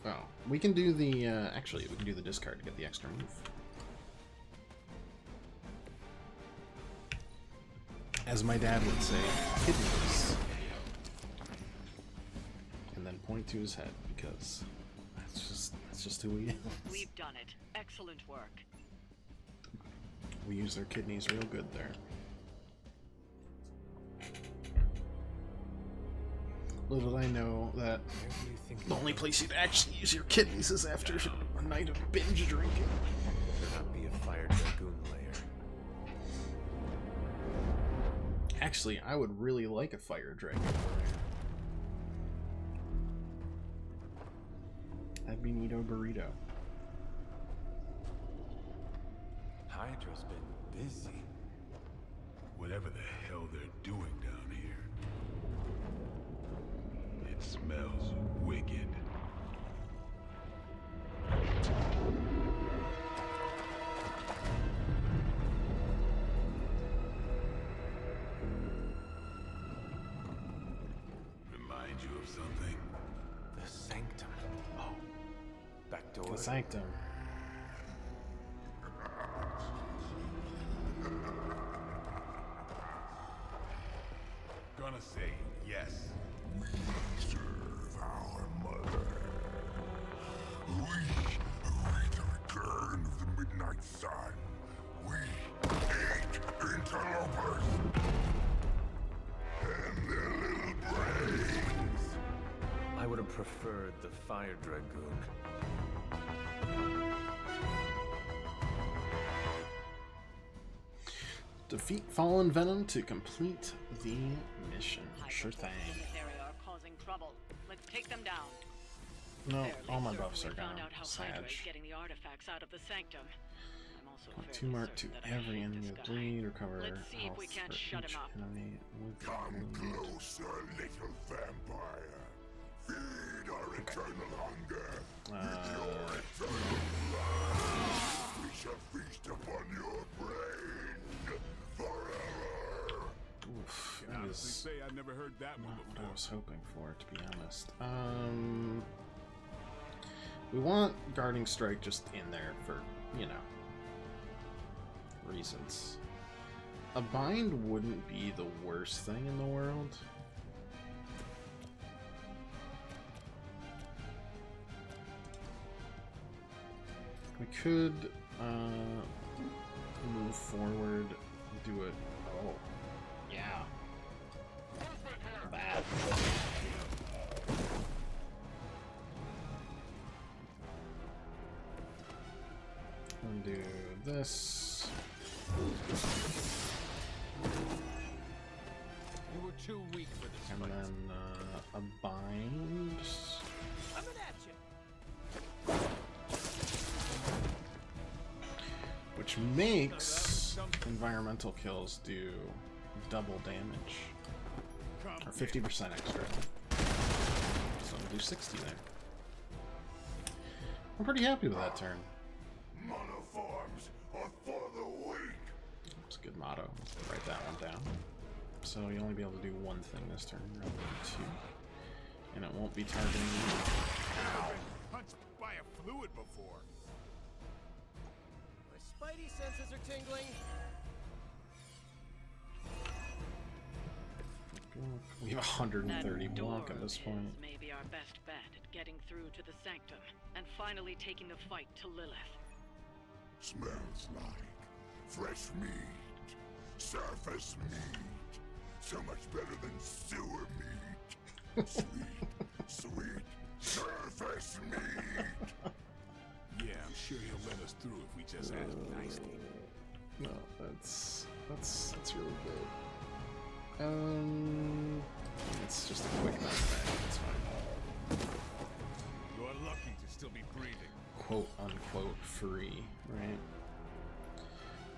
Oh, we can do the actually we can do the discard to get the extra move. As my dad would say, kidneys. And then point to his head, because that's just who he is. We've done it. Excellent work. We use their kidneys real good there. Little did I know that the only place you'd actually use your kidneys is after a night of binge drinking. There not be a fire dragoon lair. Actually, I would really like a fire dragon. That'd be neato burrito. Hydra's been busy. Whatever the hell they're doing down here. It smells wicked. Remind you of something? The sanctum. Oh. Back door. The sanctum. Gonna say yes. We serve our mother. We await the return of the Midnight Sun. We hate interlopers and their little brains. I would have preferred the fire dragoon. Defeat Fallen Venom to complete the mission. Sure thing. In this area are causing trouble. Let's take them down. No, Barely all my certain buffs we are found down. out how Sad. Hydra is getting the artifacts out of the sanctum. I'm also Point fairly 2 mark to certain that I every hate enemy this with guy. bleed. Recover Let's see if health we can't for shut each him up. enemy with Come bleed. closer, little vampire. Feed our eternal hunger. With your eternal blood, we shall feast upon your brain forever. Oof, Can that honestly is say I never heard that one not what before. I was hoping for, to be honest. We want Guarding Strike just in there for, you know, reasons. A bind wouldn't be the worst thing in the world. We could move forward, do it. Oh, yeah. Bad. And do this. You were too weak for this And fight. then a bind. Coming at you. Which makes environmental kills do double damage. Or 50% extra. So we'll do 60 there. I'm pretty happy with that turn. Monoforms are for the weak. It's a good motto. Write that one down. So you only be able to do one thing this turn rather than two. And it won't be targeting you. I've been punched by a fluid before. My spidey senses are tingling. block. We have 130 That block door at this is point. maybe our best bet at getting through to the sanctum and finally taking the fight to Lilith. Smells like fresh meat, surface meat, so much better than sewer meat. Sweet surface meat. Yeah, I'm sure he'll let us through if we just ask nicely. No, that's really good. It's just a quick knockback. It's fine. You're lucky to still be breathing. Quote unquote free, right?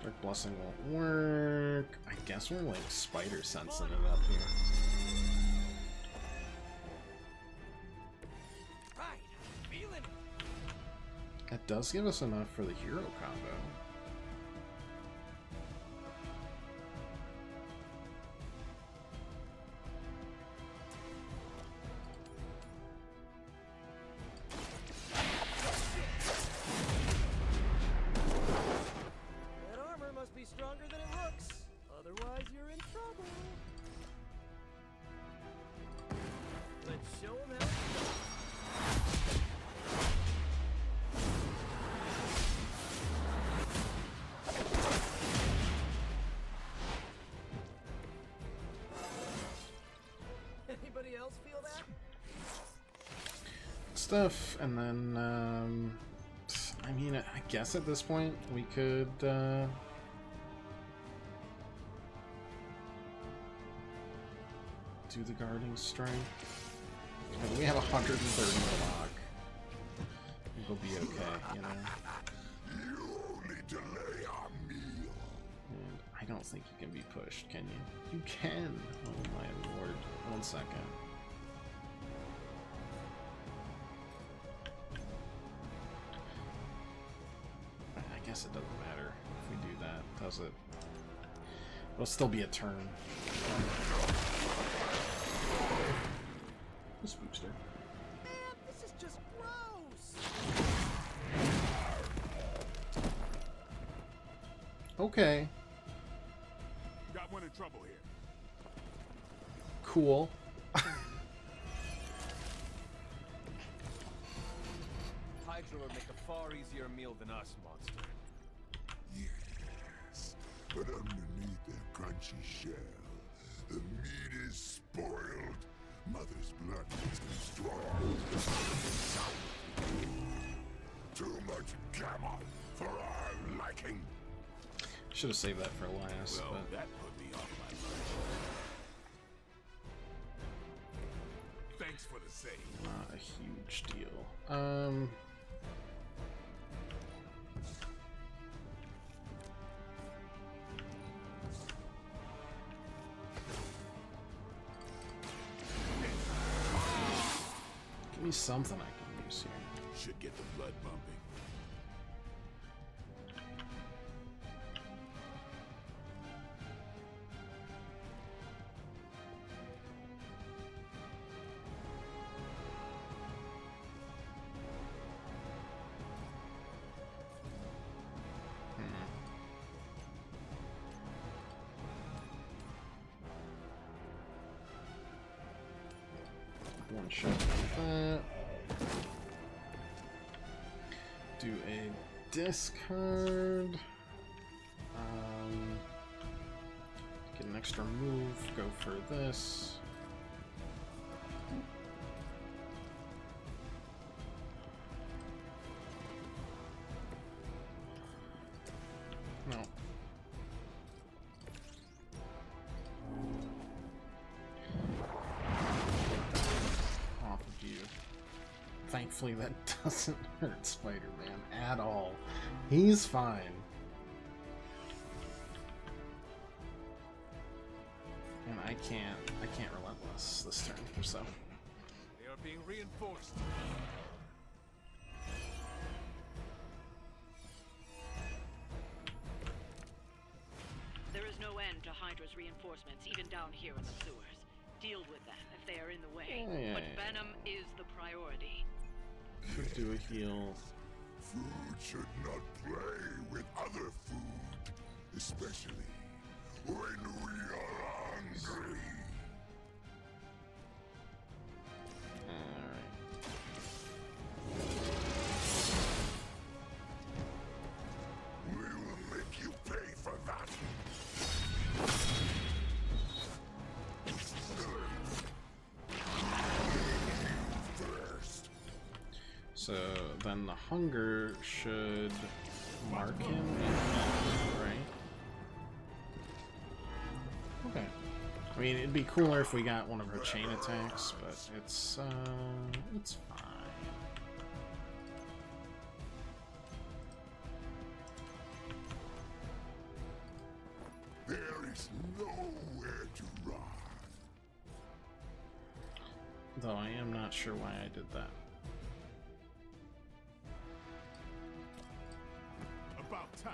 Dark Blessing won't work. I guess we're like spider sensing it up here. Right, feeling it. That does give us enough for the hero combo. That armor must be stronger than it looks. Otherwise, you're in trouble. Let's show him how. Anybody else feel that? Stuff, and then, I mean, I guess at this point we could, do the guarding strike. But we have 130 block. I think we'll be okay, you know? You only delay our meal. And I don't think you can be pushed, can you? You can! Oh my lord. 1 second. I guess it doesn't matter if we do that, does it? It'll still be a turn. This booster. Man, this is just gross. Okay. Got one in trouble here. Cool. Hydra would make a far easier meal than us, monster. Yes, but underneath their crunchy shell, the meat is spoiled. Mother's blood makes them strong. Too much gamma for our liking. Should have saved that for last. Well, but... that put me off my lunch. Thanks for the save. Not a huge deal. Give me something I can use here. Should get the blood pumping. One shot like that. Do a discard. Get an extra move. Go for this. No. Off of you. Thankfully that doesn't hurt Spider-Man at all. He's fine. And I can't relentless this turn, so. They are being reinforced. There is no end to Hydra's reinforcements, even down here in the sewers. Deal with them if they are in the way. Yeah. But Venom is the priority. Should do a heal. Food should not play with other food, especially when we are hungry. So then the hunger should mark him in, right? Okay. I mean, it'd be cooler if we got one of her chain attacks, but it's fine. There is nowhere to run. Though I am not sure why I did that. About time.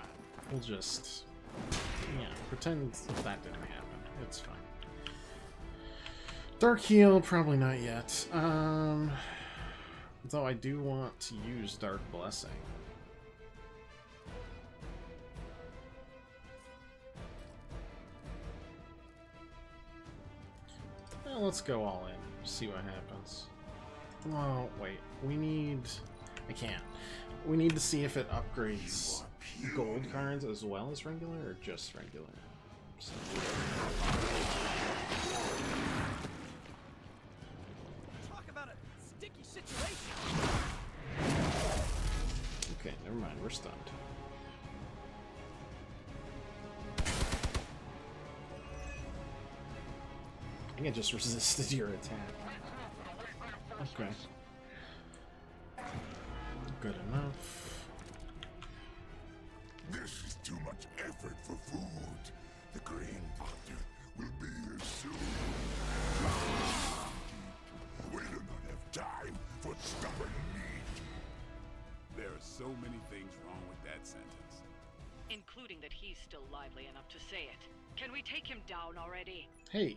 We'll just, yeah, pretend that didn't happen. It's fine. Dark Heal, probably not yet. Though I do want to use Dark Blessing. Well, let's go all in, see what happens. Well, wait, we need... I can't. We need to see if it upgrades gold cards as well as regular, or just regular. So... Talk about a sticky situation. Okay, never mind, we're stunned. I think I just resisted your attack. Okay. Good enough. This is too much effort for food. The Green Doctor will be here soon. We do not have time for stubborn meat. There are so many things wrong with that sentence. Including that he's still lively enough to say it. Can we take him down already? Hey,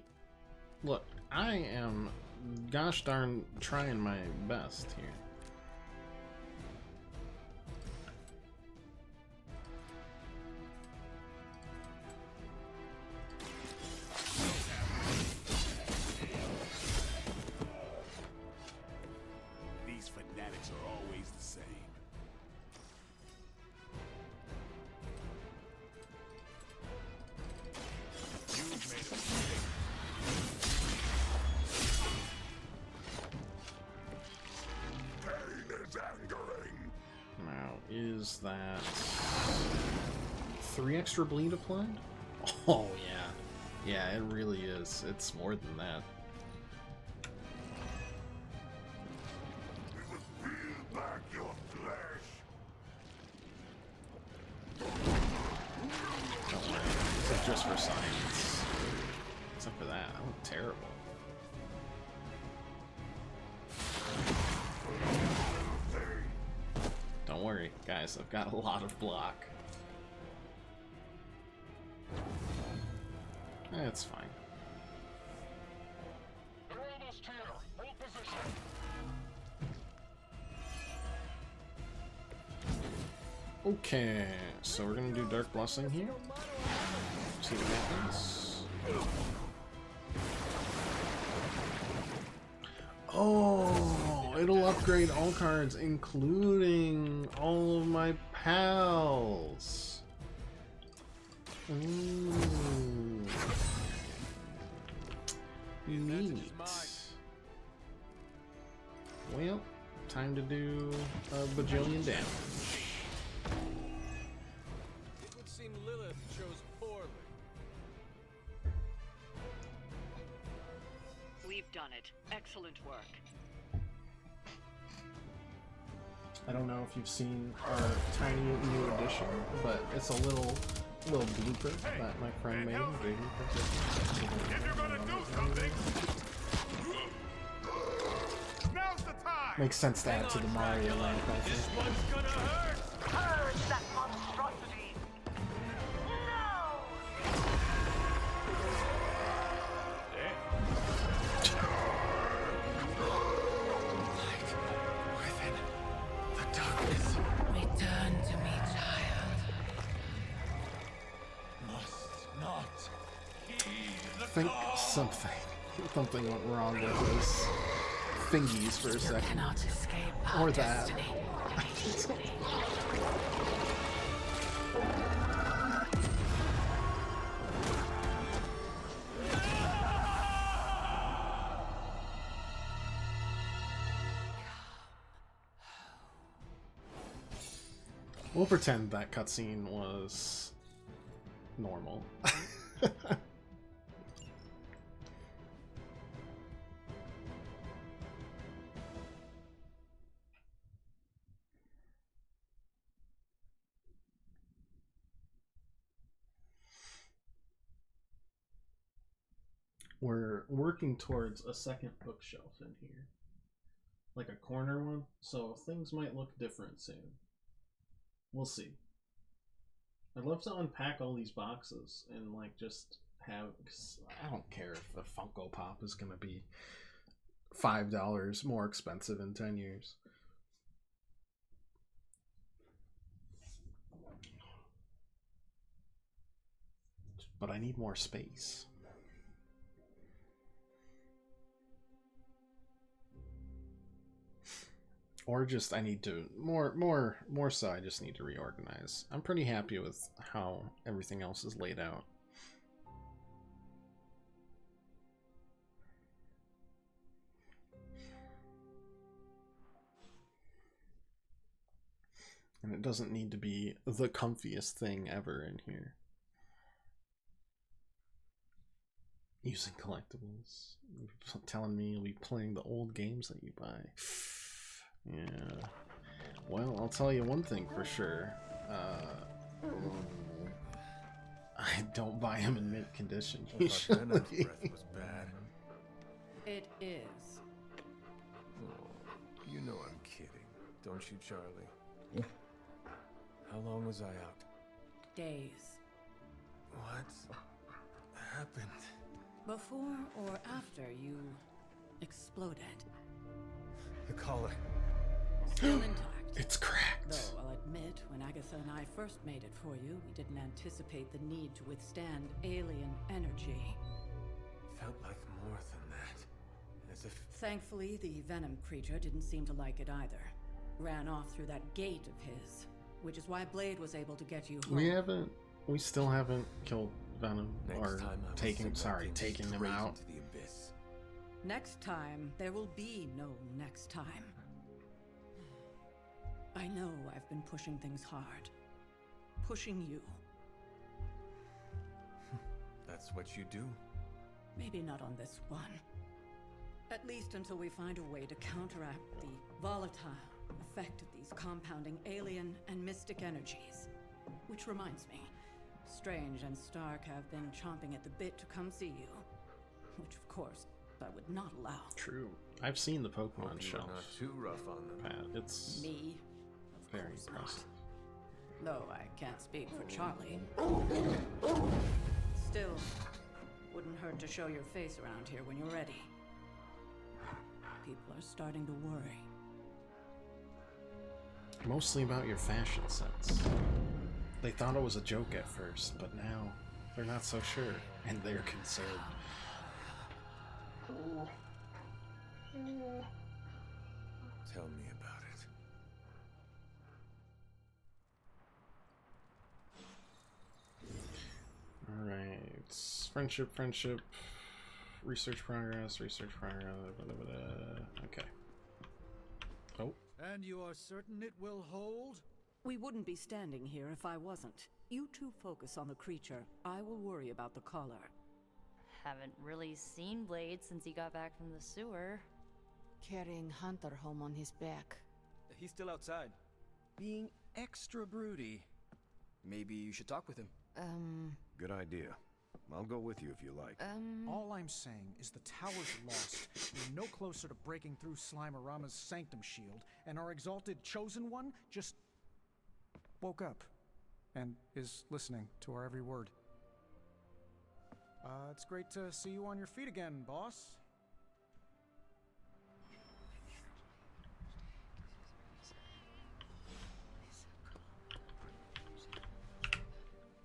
look, I am gosh darn trying my best here. These fanatics are always the same. You've made a mistake. Pain is angering. Now, is that 3 extra bleed applied? Oh, yeah. Yeah, it really is. It's more than that. Peel back your flesh. Don't worry. It's just for science. Except for that, I look terrible. Don't worry, guys, I've got a lot of block. That's fine. They're almost here. Hold position. Okay, so we're gonna do Dark Blessing here. See what happens. Oh, it'll upgrade all cards, including all of my pals. Ooh. Neat. Well, time to do a bajillion damage. It would seem Lilith chose poorly. We've done it. Excellent work. I don't know if you've seen our tiny new edition, but it's a little blooper that my friend made. If you're gonna do something, now's the time. Makes sense to add to the Mario Land culture. This one's gonna hurt. Purge that monstrosity! No! Return to me, child. I think something went wrong with his fingies for a second. Cannot escape our Or that. destiny. We'll pretend that cutscene was normal. We're working towards a second bookshelf in here. Like a corner one, so things might look different soon. We'll see. I'd love to unpack all these boxes and like just have, 'cause I don't care if the Funko Pop is gonna be $5 more expensive in 10 years. But I need more space. Or just I need to more so I just need to reorganize. I'm pretty happy with how everything else is laid out. And it doesn't need to be the comfiest thing ever in here. Using collectibles. You're telling me you'll be playing the old games that you buy. Yeah. Well, I'll tell you one thing for sure. I don't buy them in mint condition usually. Venom's breath was bad. It is. Oh, you know I'm kidding, don't you, Charlie? How long was I out? Days. What happened? Before or after you exploded. The collar. Still intact. It's cracked. Though I'll admit, when Agatha and I first made it for you, we didn't anticipate the need to withstand alien energy. Felt like more than that. As if... Thankfully, the venom creature didn't seem to like it either. Ran off through that gate of his, which is why Blade was able to get you home. We still haven't killed Venom Next or time I will taking send taking him straight out. into the abyss. Next time, there will be no next time. I know I've been pushing things hard. Pushing you. That's what you do. Maybe not on this one. At least until we find a way to counteract the volatile effect of these compounding alien and mystic energies. Which reminds me, Strange and Stark have been chomping at the bit to come see you. Which, of course, I would not allow. True. I've seen the Pokemon You're shelf. not too rough on them. Pat, it's Me? very impressive. Though I can't speak for Charlie. Still, wouldn't hurt to show your face around here when you're ready. People are starting to worry. Mostly about your fashion sense. They thought it was a joke at first, but now they're not so sure, and they're concerned. Tell me about it. Alright. Friendship. Research progress. Blah, blah, blah. Okay. Oh. And you are certain it will hold? We wouldn't be standing here if I wasn't. You two focus on the creature. I will worry about the collar. Haven't really seen Blade since he got back from the sewer. Carrying Hunter home on his back. He's still outside. Being extra broody. Maybe you should talk with him. Good idea. I'll go with you if you like. All I'm saying is the tower's lost. We're no closer to breaking through Slimerama's sanctum shield, and our exalted chosen one just woke up and is listening to our every word. It's great to see you on your feet again, boss.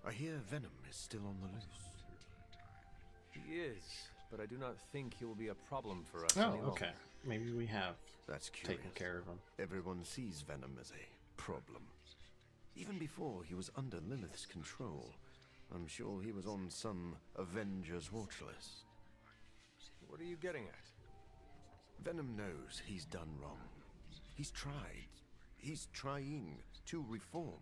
I hear Venom is still on the loose. He is, but I do not think he will be a problem for us Oh, any longer. okay. Maybe we have That's curious. taken care of him. Everyone sees Venom as a problem. Even before he was under Lilith's control, I'm sure he was on some Avengers watch list. What are you getting at? Venom knows he's done wrong. He's tried. He's trying to reform.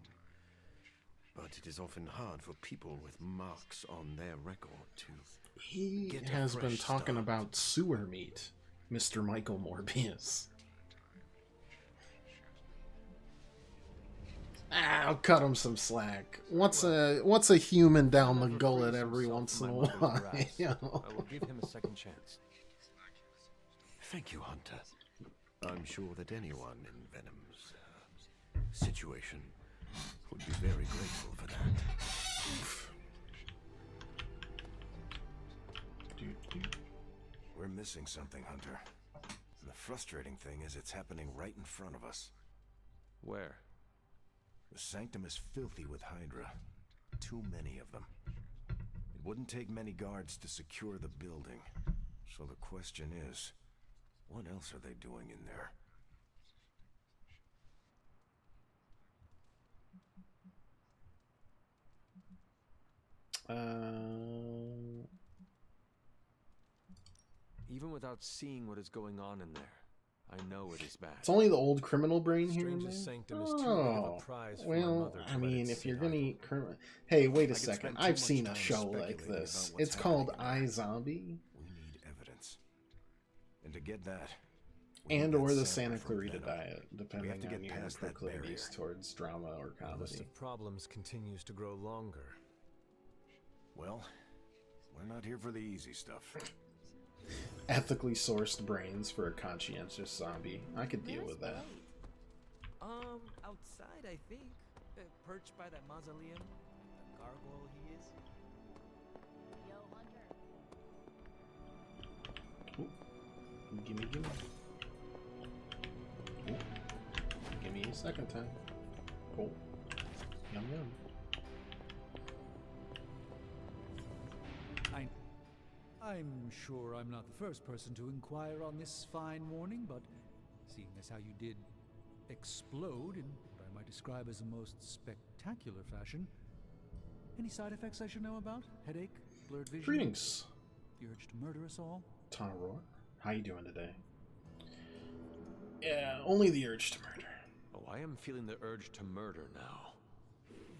But it is often hard for people with marks on their record to He get a has been fresh talking start. about sewer meat, Mr. Michael Morbius. I'll cut him some slack. What's a human down the gullet every once in a while? I will give him a second chance. Thank you, Hunter. I'm sure that anyone in Venom's situation would be very grateful for that. We're missing something, Hunter. And the frustrating thing is it's happening right in front of us. Where? The Sanctum is filthy with Hydra. Too many of them. It wouldn't take many guards to secure the building. So the question is, what else are they doing in there? Even without seeing what is going on in there, I know it is bad. It's only the old criminal brain here and Stranger's there? Sanctum is too big of a prize for my well, mother to I let mean, it if sit you're gonna idle. eat criminal... Hey, wait a I could second. spend too I've much seen a time show like speculating this. about what's It's called happening iZombie, We need evidence. And to get that, we and need or that the sample Santa from Clarita Venom. Diet, depending to get on your past that proclivities barrier. towards drama or The list comedy. of problems continues to grow longer. Well, we're not here for the easy stuff. Ethically sourced brains for a conscientious zombie. I could deal with that. Outside, I think. Perched by that mausoleum. The gargoyle he is. Yo, Hunter. Ooh. Gimme. Ooh. Gimme a second time. Cool. Yum yum. I'm sure I'm not the first person to inquire on this fine morning, but seeing as how you did explode in what I might describe as a most spectacular fashion, any side effects I should know about? Headache? Blurred vision? Greetings, The urge to murder us all? Tanaror. How you doing today? Yeah, only the urge to murder. Oh, I am feeling the urge to murder now.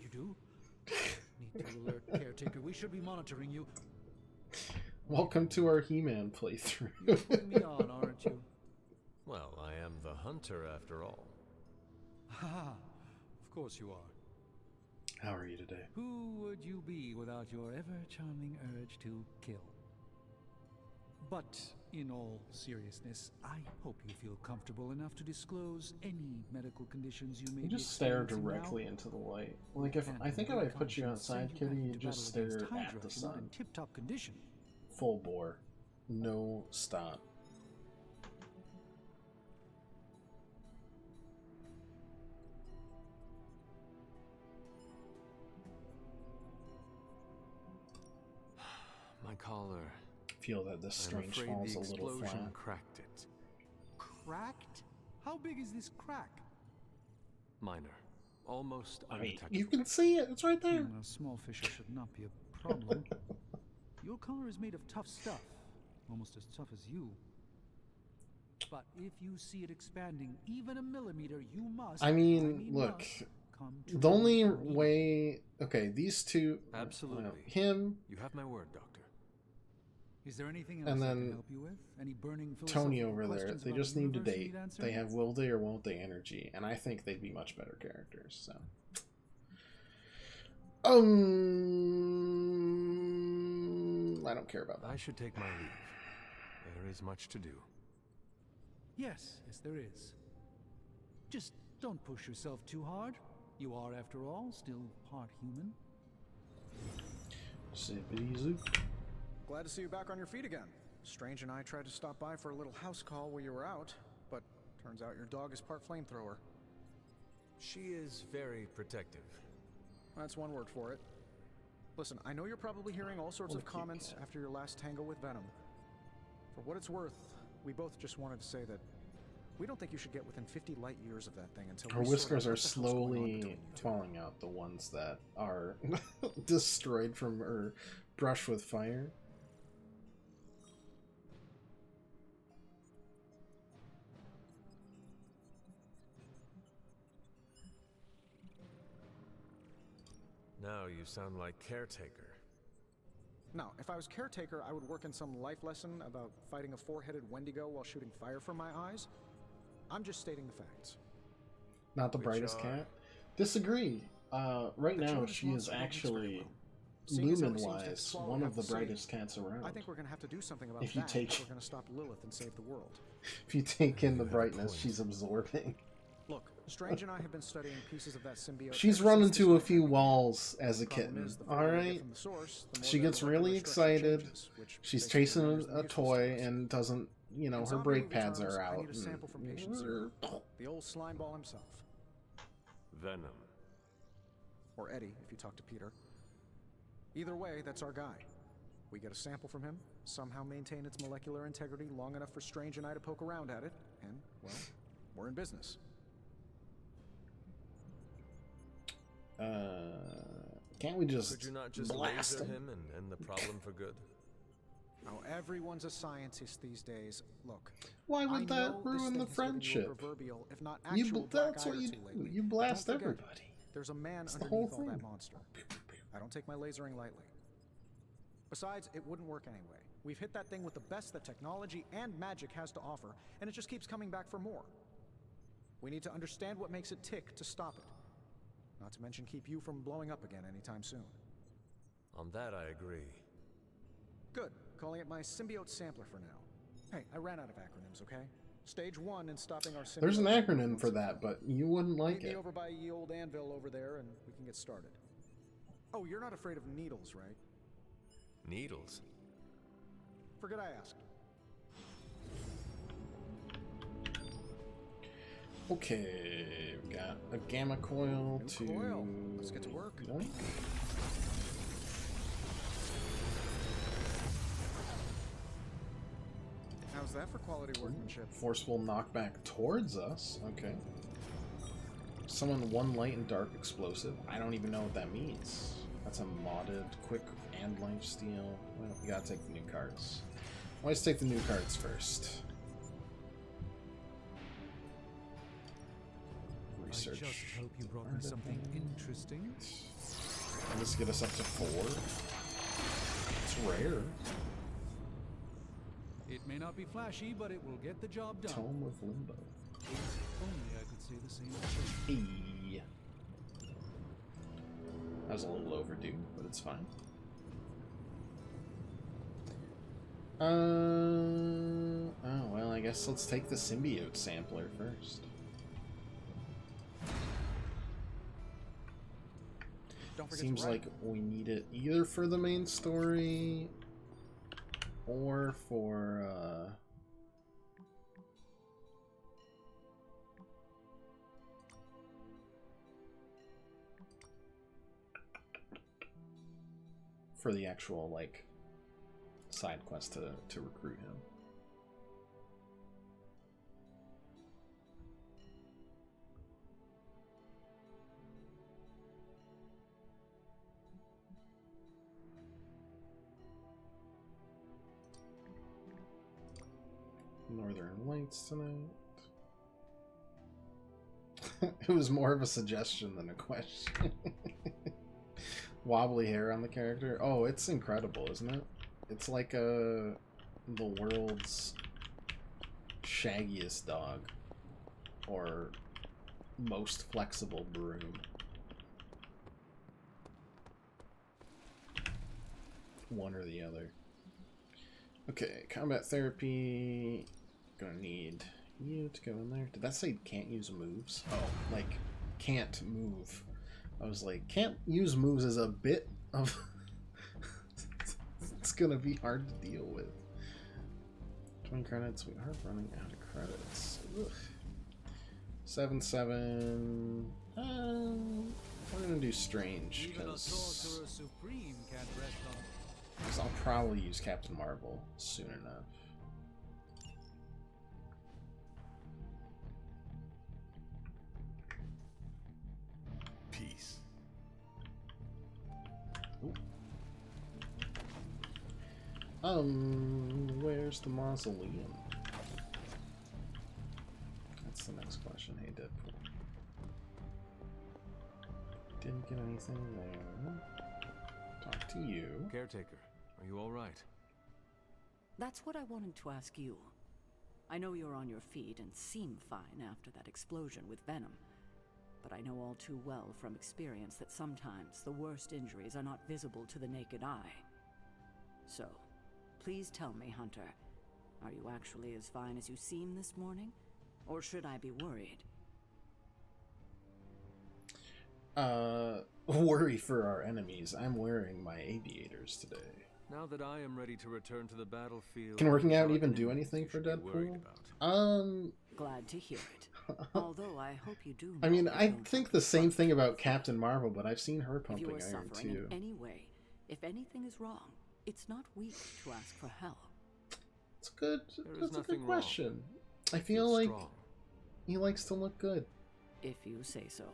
You do? Need to alert caretaker. We should be monitoring you. Welcome to our He-Man playthrough. You're putting me on, aren't you? Well, I am the hunter after all. Ha! Of course you are. How are you today? Who would you be without your ever-charming urge to kill? But, in all seriousness, I hope you feel comfortable enough to disclose any medical conditions you may You be just stare experiencing directly now. into the light. Like if And I think if with I good put you conscience, outside, send Kitty, back you to just battle against stare Hydra at the if you're not sun. in tip-top condition. Full bore. No stop. My collar. Feel that this I'm strange afraid falls the a little explosion flat. cracked it. Cracked? How big is this crack? Minor. Almost I mean, undetectable. you can see it. It's right there. A small fissure should not be a problem. Your collar is made of tough stuff. Almost as tough as you. But if you see it expanding even a millimeter, you must... I mean, look. must come to The only your knees. way... Okay, these two... Absolutely. Him, You have my word, Doctor. Is there anything else and I then can help you with? Any burning Tony philosophical over there. questions They about just the need to universe you date. need answering? They have will they or won't they energy. And I think they'd be much better characters, so... I don't care about that. I should take my leave. There is much to do. Yes, there is. Just don't push yourself too hard. You are, after all, still part human. Zippity zoop. Glad to see you back on your feet again. Strange and I tried to stop by for a little house call while you were out, but turns out your dog is part flamethrower. She is very protective. That's one word for it. Listen, I know you're probably hearing all sorts of We'll keep comments that. after your last tango with Venom. For what it's worth, we both just wanted to say that we don't think you should get within 50 light years of that thing until Her we sort whiskers out are what the hell's going on slowly between you two. falling out, the ones that are destroyed from her brush with fire. Now you sound like caretaker. No, if I was caretaker, I would work in some life lesson about fighting a four-headed Wendigo while shooting fire from my eyes. I'm just stating the facts. Not the brightest cat? Disagree. Right now, she is actually, lumen-wise, one of the brightest cats around. I think we're going to have to do something about If you that take- if we're going to stop Lilith and save the world. If you take in the brightness she's absorbing. Look, Strange and I have been studying pieces of that symbiote. She's ever run since into a this few began. walls as a Problem kitten. is, the further we get Alright? from the source, the more She their gets really molecular structure excited. changes, which She's basically chasing renders them a useless toy to us. and doesn't, you know, In her zombie brake movie pads terms, are I out. need a sample from patient zero. The old slime ball himself. Venom. Or Eddie, if you talk to Peter. Either way, that's our guy. We get a sample from him, somehow maintain its molecular integrity long enough for Strange and I to poke around at it, and, well, we're in business. Can't we just Could you not just blast laser him? him and end the problem for good? Oh, everyone's a scientist these days. Look. Why would I that know this ruin thing the has given you a friendship? proverbial, if not You actual, bl- that's black eye what or you two do. lately. You But blast don't forget, everybody. There's a man It's the whole underneath all that thing. monster. I don't take my lasering lightly. Besides, it wouldn't work anyway. We've hit that thing with the best that technology and magic has to offer, and it just keeps coming back for more. We need to understand what makes it tick to stop it. Not to mention keep you from blowing up again anytime soon. On that, I agree. Good. Calling it my symbiote sampler for now. Hey, I ran out of acronyms, okay? Stage 1 in stopping our symbiote. There's an acronym for that, but you wouldn't like Meet me it. over by ye old anvil over there, and we can get started. Oh, you're not afraid of needles, right? Needles? Forget I asked. Okay, we got a gamma coil to. coil. Let's get to work. Yoink. How's that for quality workmanship? Forceful knockback towards us. Okay. Summon one light and dark explosive. I don't even know what that means. That's a modded quick and life steal. Well, you gotta take the new cards. Always take the new cards first. Research. I just hope you brought me something interesting. And this get us up to 4. It's rare. It may not be flashy, but it will get the job done. Tome with Limbo. If only I could say the same thing. Hey. That was a little overdue, but it's fine. Oh, well, I guess let's take the symbiote sampler first. Don't forget Seems to write. like we need it either for the main story or for the actual like side quest to recruit him. Northern Lights tonight. It was more of a suggestion than a question. Wobbly hair on the character. Oh, it's incredible, isn't it? It's like the world's shaggiest dog. Or most flexible broom. One or the other. Okay, combat therapy. Gonna need you to go in there. Did that say can't use moves? Oh, like can't move. I was like, can't use moves is a bit of. It's gonna be hard to deal with. 20 credits. We are running out of credits. Ugh. 7-7. We're gonna do Strange Even a because sorcerer supreme can't rest on. I'll probably use Captain Marvel soon enough. Peace. Where's the mausoleum? That's the next question. Hey, Deadpool. Didn't get anything there. Talk to you. Caretaker, are you all right? That's what I wanted to ask you. I know you're on your feet and seem fine after that explosion with Venom, but I know all too well from experience that sometimes the worst injuries are not visible to the naked eye. So, please tell me, Hunter, are you actually as fine as you seem this morning? Or should I be worried? Worry for our enemies. I'm wearing my aviators today. Now that I am ready to return to the battlefield, Can working out even do anything for Deadpool? Glad to hear it. Although I hope you do. I mean, I think the same thing about Captain Marvel, but I've seen her If you pumping are iron suffering too. in any way, if anything is wrong, it's not weak to ask for help. It's good. There is That's a nothing good wrong. question. I feel Feel like strong. he likes to look good. If you say so.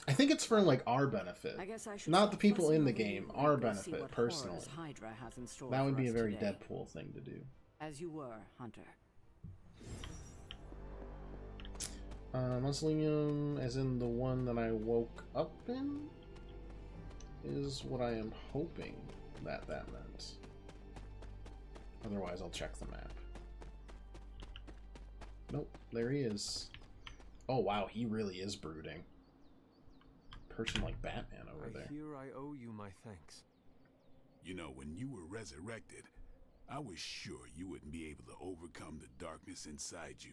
I think it's for like our benefit, I guess I should not stop the people fussing in the over game. you Our and go see benefit what personally. horrors Hydra has in store That would for be a us very today. Deadpool thing to do. As you were, Hunter. Mausoleum, as in the one that I woke up in, is what I am hoping that meant. Otherwise, I'll check the map. Nope, there he is. Oh wow, he really is brooding. Person like Batman over there. I hear I owe you my thanks. You know, when you were resurrected, I was sure you wouldn't be able to overcome the darkness inside you.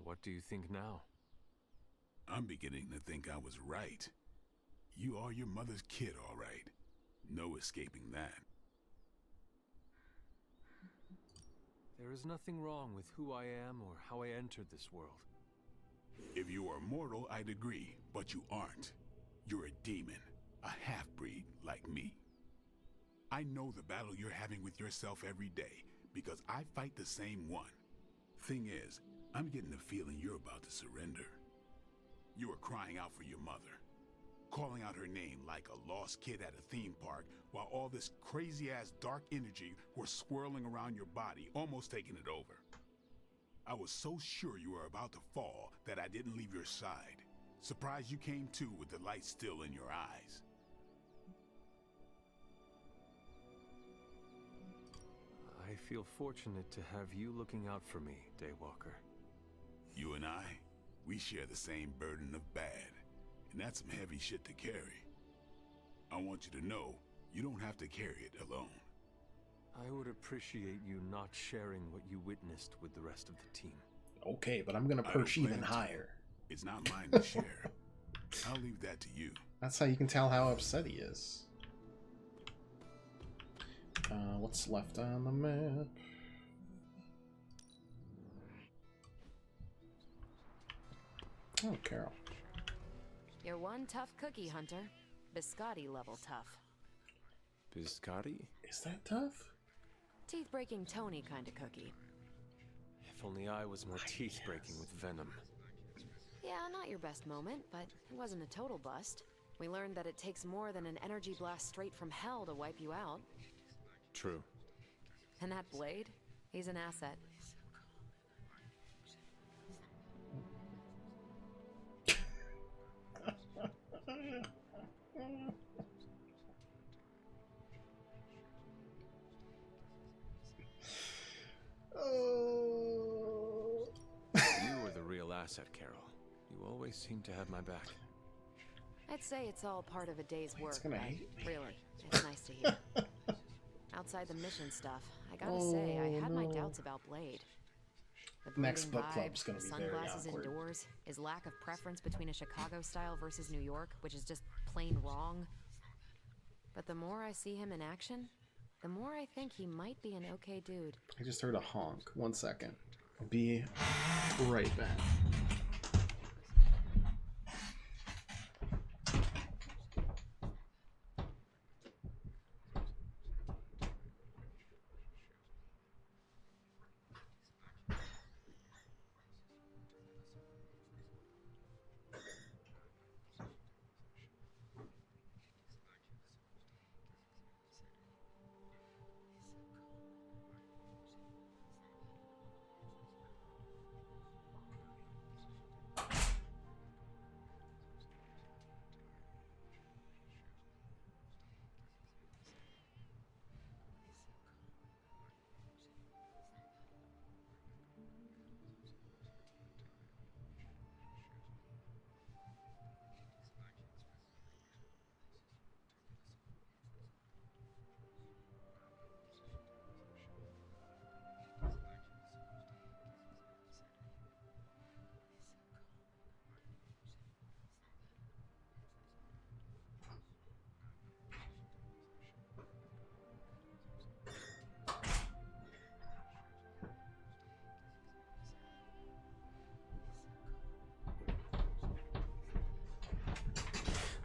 What do you think now? I'm beginning to think I was right. You are your mother's kid, all right. No escaping that. There is nothing wrong with who I am or how I entered this world. If you are mortal, I'd agree, but you aren't. You're a demon, a half-breed like me. I know the battle you're having with yourself every day, because I fight the same one. Thing is, I'm getting the feeling you're about to surrender. You are crying out for your mother, calling out her name like a lost kid at a theme park, while all this crazy-ass dark energy was swirling around your body, almost taking it over. I was so sure you were about to fall that I didn't leave your side. Surprised you came to with the light still in your eyes. I feel fortunate to have you looking out for me, Daywalker. You and I, we share the same burden of bad, and that's some heavy shit to carry. I want you to know, you don't have to carry it alone. I would appreciate you not sharing what you witnessed with the rest of the team. Okay, but I'm gonna I don't perch even plan to. higher. It's not mine to share. I'll leave that to you. That's how you can tell how upset he is. What's left on the map? Oh, Carol. You're one tough cookie, Hunter. Biscotti level tough. Biscotti? Is that tough? Teeth-breaking Tony kind of cookie. If only I was more teeth-breaking with Venom. Yeah, not your best moment, but it wasn't a total bust. We learned that it takes more than an energy blast straight from hell to wipe you out. True. And that Blade? He's an asset. You were the real asset, Carol. You always seem to have my back. I'd say it's all part of a day's work, gonna but hate me. really, it's nice to hear. Outside the mission stuff, I gotta say, I had my no. doubts about Blade. The Next brooding book club's vibe, gonna the be very sunglasses awkward. indoors, his lack of preference between a Chicago style versus New York, which is just plain wrong. But the more I see him in action, the more I think he might be an okay dude. I just heard a honk. 1 second. I'll be right back.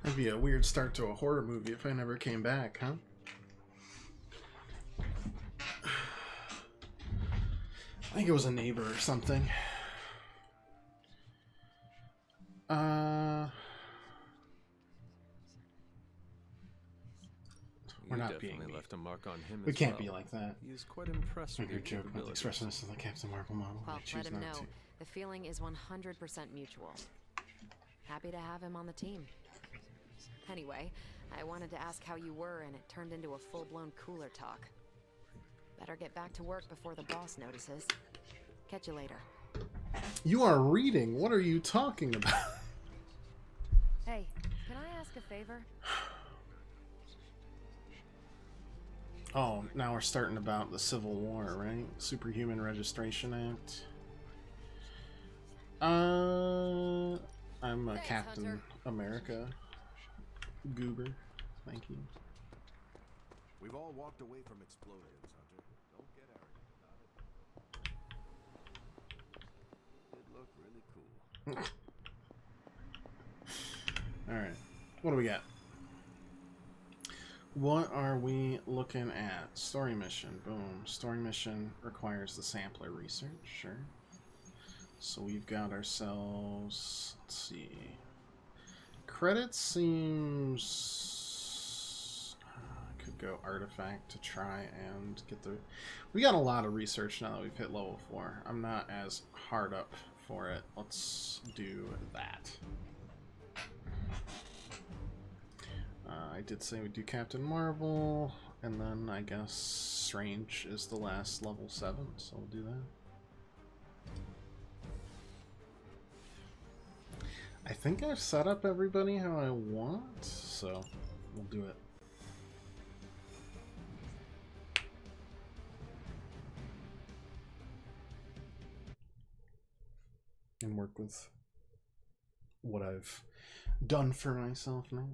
That'd be a weird start to a horror movie if I never came back, huh? I think it was a neighbor or something. We're not being mean. Left a mark on him We as can't well. be like that. He is quite impressed with Your your joke about capabilities. expressing this as the Captain Marvel model. Well, I choose let him not know. to. The feeling is 100% mutual. Happy to have him on the team. Anyway, I wanted to ask how you were, and it turned into a full-blown cooler talk. Better get back to work before the boss notices. Catch you later. You are reading. What are you talking about? Hey, can I ask a favor? Oh, now we're starting about the Civil War, right? Superhuman Registration Act. I'm a Captain Hunter. America goober. Thank you. We've all walked away from explosions, Hunter. Don't get arrogant about it. It looked really cool. Alright. What do we got? What are we looking at? Story mission. Boom. Story mission requires the sampler research. Sure. So we've got ourselves... Let's see. Credits seems... I could go artifact to try and get the... We got a lot of research now that we've hit level 4. I'm not as hard up for it. Let's do that. I did say we'd do Captain Marvel, and then I guess Strange is the last level 7, so we'll do that. I think I've set up everybody how I want, so we'll do it. And work with what I've done for myself now.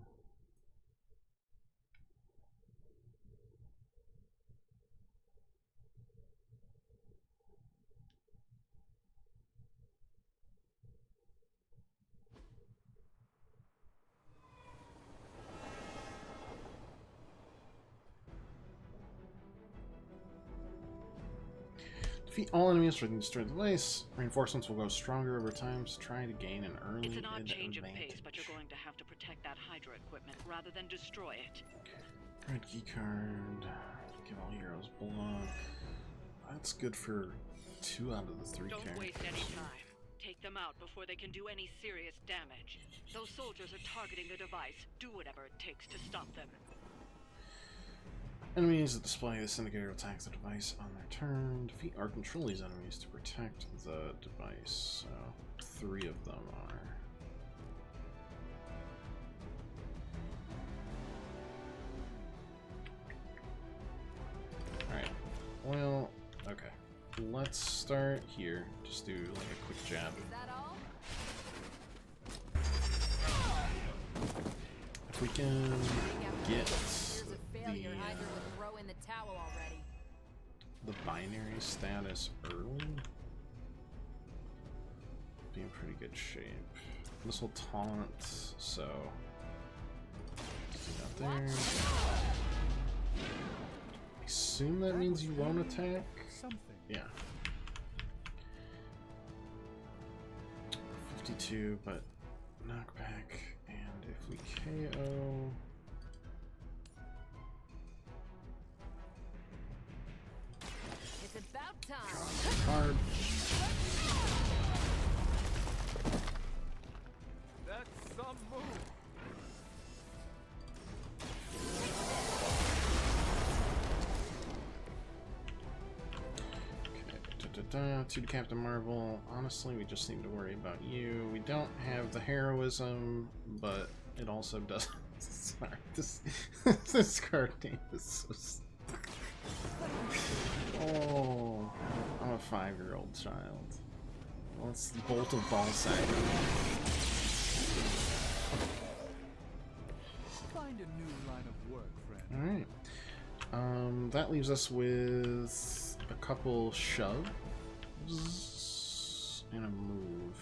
Defeat all enemies for the destroyed device. Reinforcements will go stronger over time, so try to gain an early It's an odd change of advantage. pace, but you're going to have to protect that Hydra equipment rather than destroy it. Red key card. Give all heroes block. That's good for 2 out of the 3 Don't characters. waste any time. Take them out before they can do any serious damage. Those soldiers are targeting the device. Do whatever it takes to stop them. Enemies that display this indicator will attack the device on their turn. Defeat or control these enemies to protect the device. So 3 of them are. Alright. Well, okay. Let's start here. Just do like a quick jab. Is that all? If we can get Failure, Hydra would throw in the towel already. the binary status early, be in pretty good shape. This will taunt, so do that there. I assume that means you won't attack. Something. Yeah. 52, but knockback, and if we KO. It's about time. Card. That's some move. To Captain Marvel. Honestly, we just need to worry about you. We don't have the heroism, but it also does. Sorry, this card name is so. Oh, I'm a 5-year-old child. Well, it's the Bolt of Balsac. Find a new line of work, friend. Alright. That leaves us with a couple shoves and a move.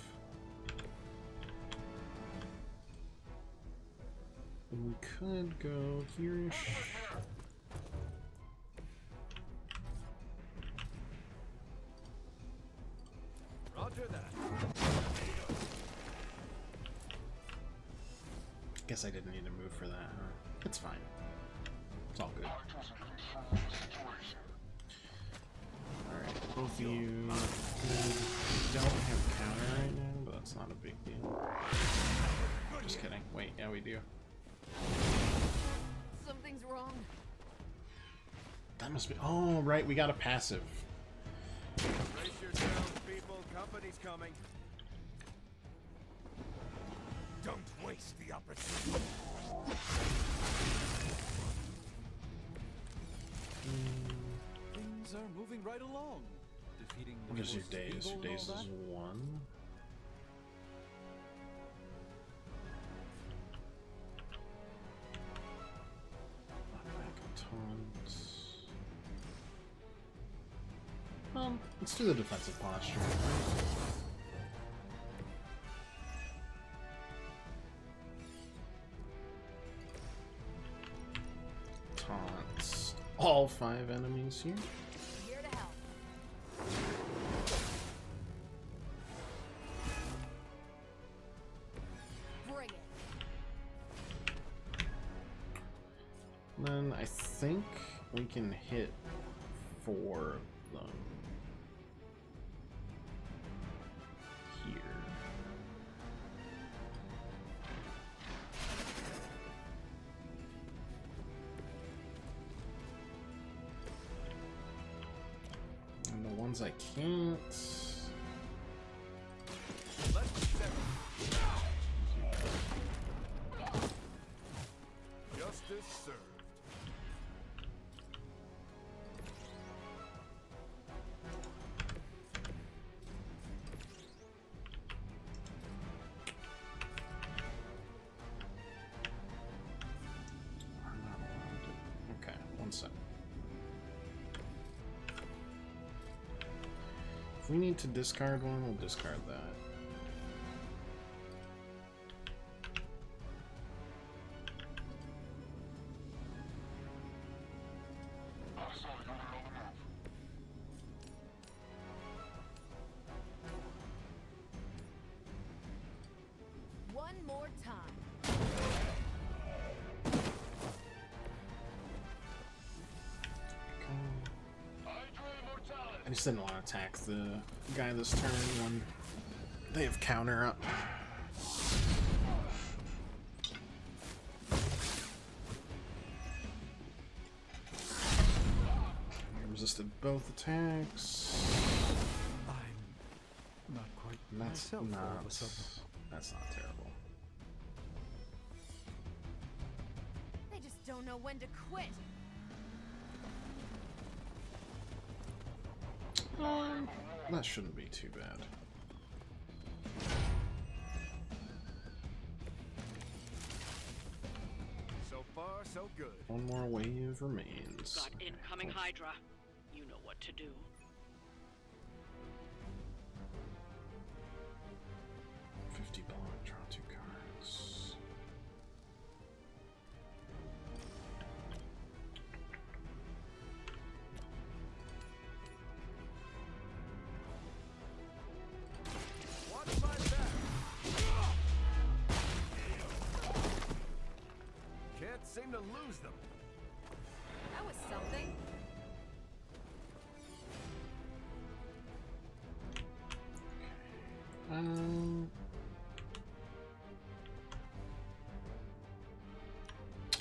We could go here-ish. Roger that. Guess I didn't need to move for that, huh? It's fine. It's all good. Alright, both of you don't have counter right now, but that's not a big deal. Just kidding. Wait, yeah, we do. Something's wrong. That must be. Oh, right, we got a passive. Brace yourselves, people. Company's coming. Don't waste the opportunity. Things are moving right along. Defeating the What is your forces of days? Your evil and days all is that. 1. Let's do the defensive posture. Taunts all 5 enemies here. Here to help. Bring it. Then I think we can hit 4 of them here. And the ones I can't. Justice served. Okay, 1 second. If we need to discard one, we'll discard that. One more time. I just didn't want to attack the guy this turn when they have counter up. I resisted both attacks. I'm not quite That's myself all not. of a sudden. That's not terrible. They just don't know when to quit. That shouldn't be too bad. So far, so good. One more wave remains. Got incoming Hydra. You know what to do. $50 draw 2 cards. Watch my back. Can't seem to lose them. That was something.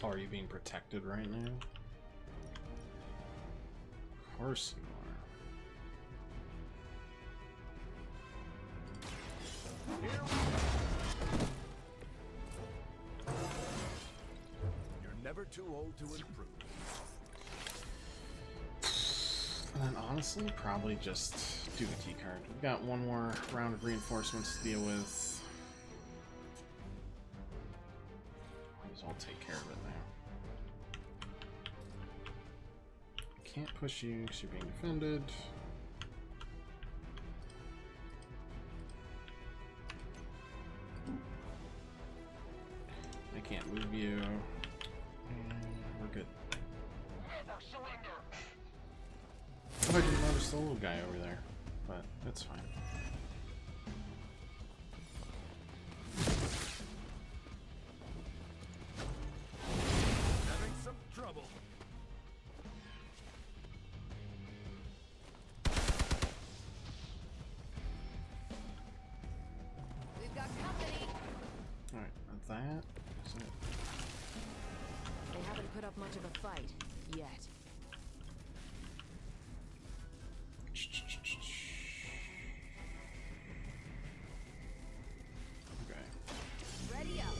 Oh, are you being protected right now? Of course you You're never too old to improve. are. And then honestly, probably just do the key card. We've got one more round of reinforcements to deal with. Might as well take care of it now. Can't push you because you're being defended. I can't Move you. And we're good. Never surrender. Oh, I didn't notice the little guy over there, but that's fine. Having some trouble. We've got company. Alright, that. Is it? They haven't put up much of a fight yet. Okay. Ready up.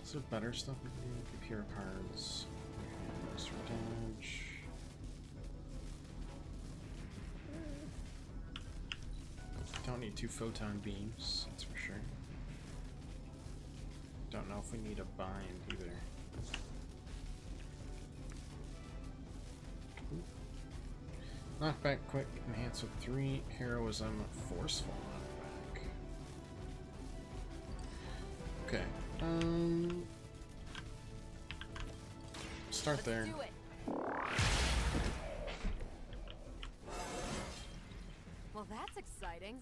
Is there better stuff we can do? Computer cards. Okay, extra damage. Don't need 2 photon beams, that's for sure. Don't know if we need a bind either. Knockback quick, enhance with 3, heroism, forceful knockback. Okay, start there. Do it. Well, that's exciting.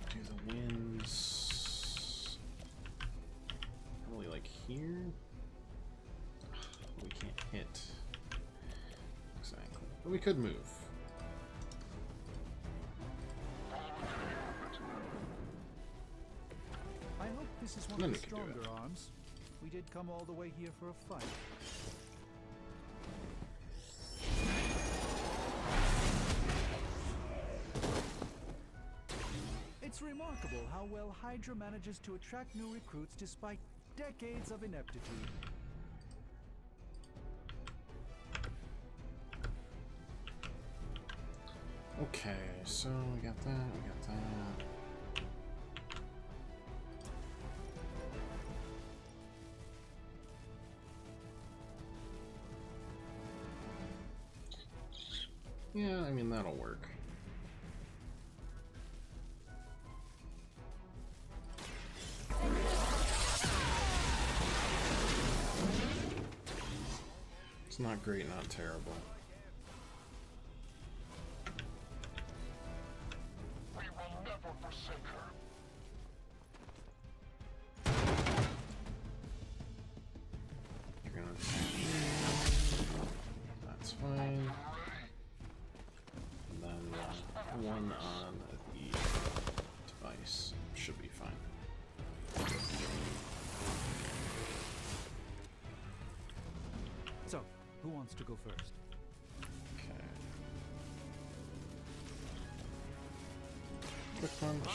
Do the winds. Probably like here. We can't hit. Exactly. But we could move. I hope this is one Then of we the can do it. stronger arms. We did come all the way here for a fight. It's remarkable how well Hydra manages to attract new recruits despite decades of ineptitude. Okay, so we got that, we got that. Yeah, I mean, that'll work. It's not great, not terrible. We will never forsake her. You're gonna... That's fine. And then one on the device should be fine. So, who wants to go first? Okay. Quick punch.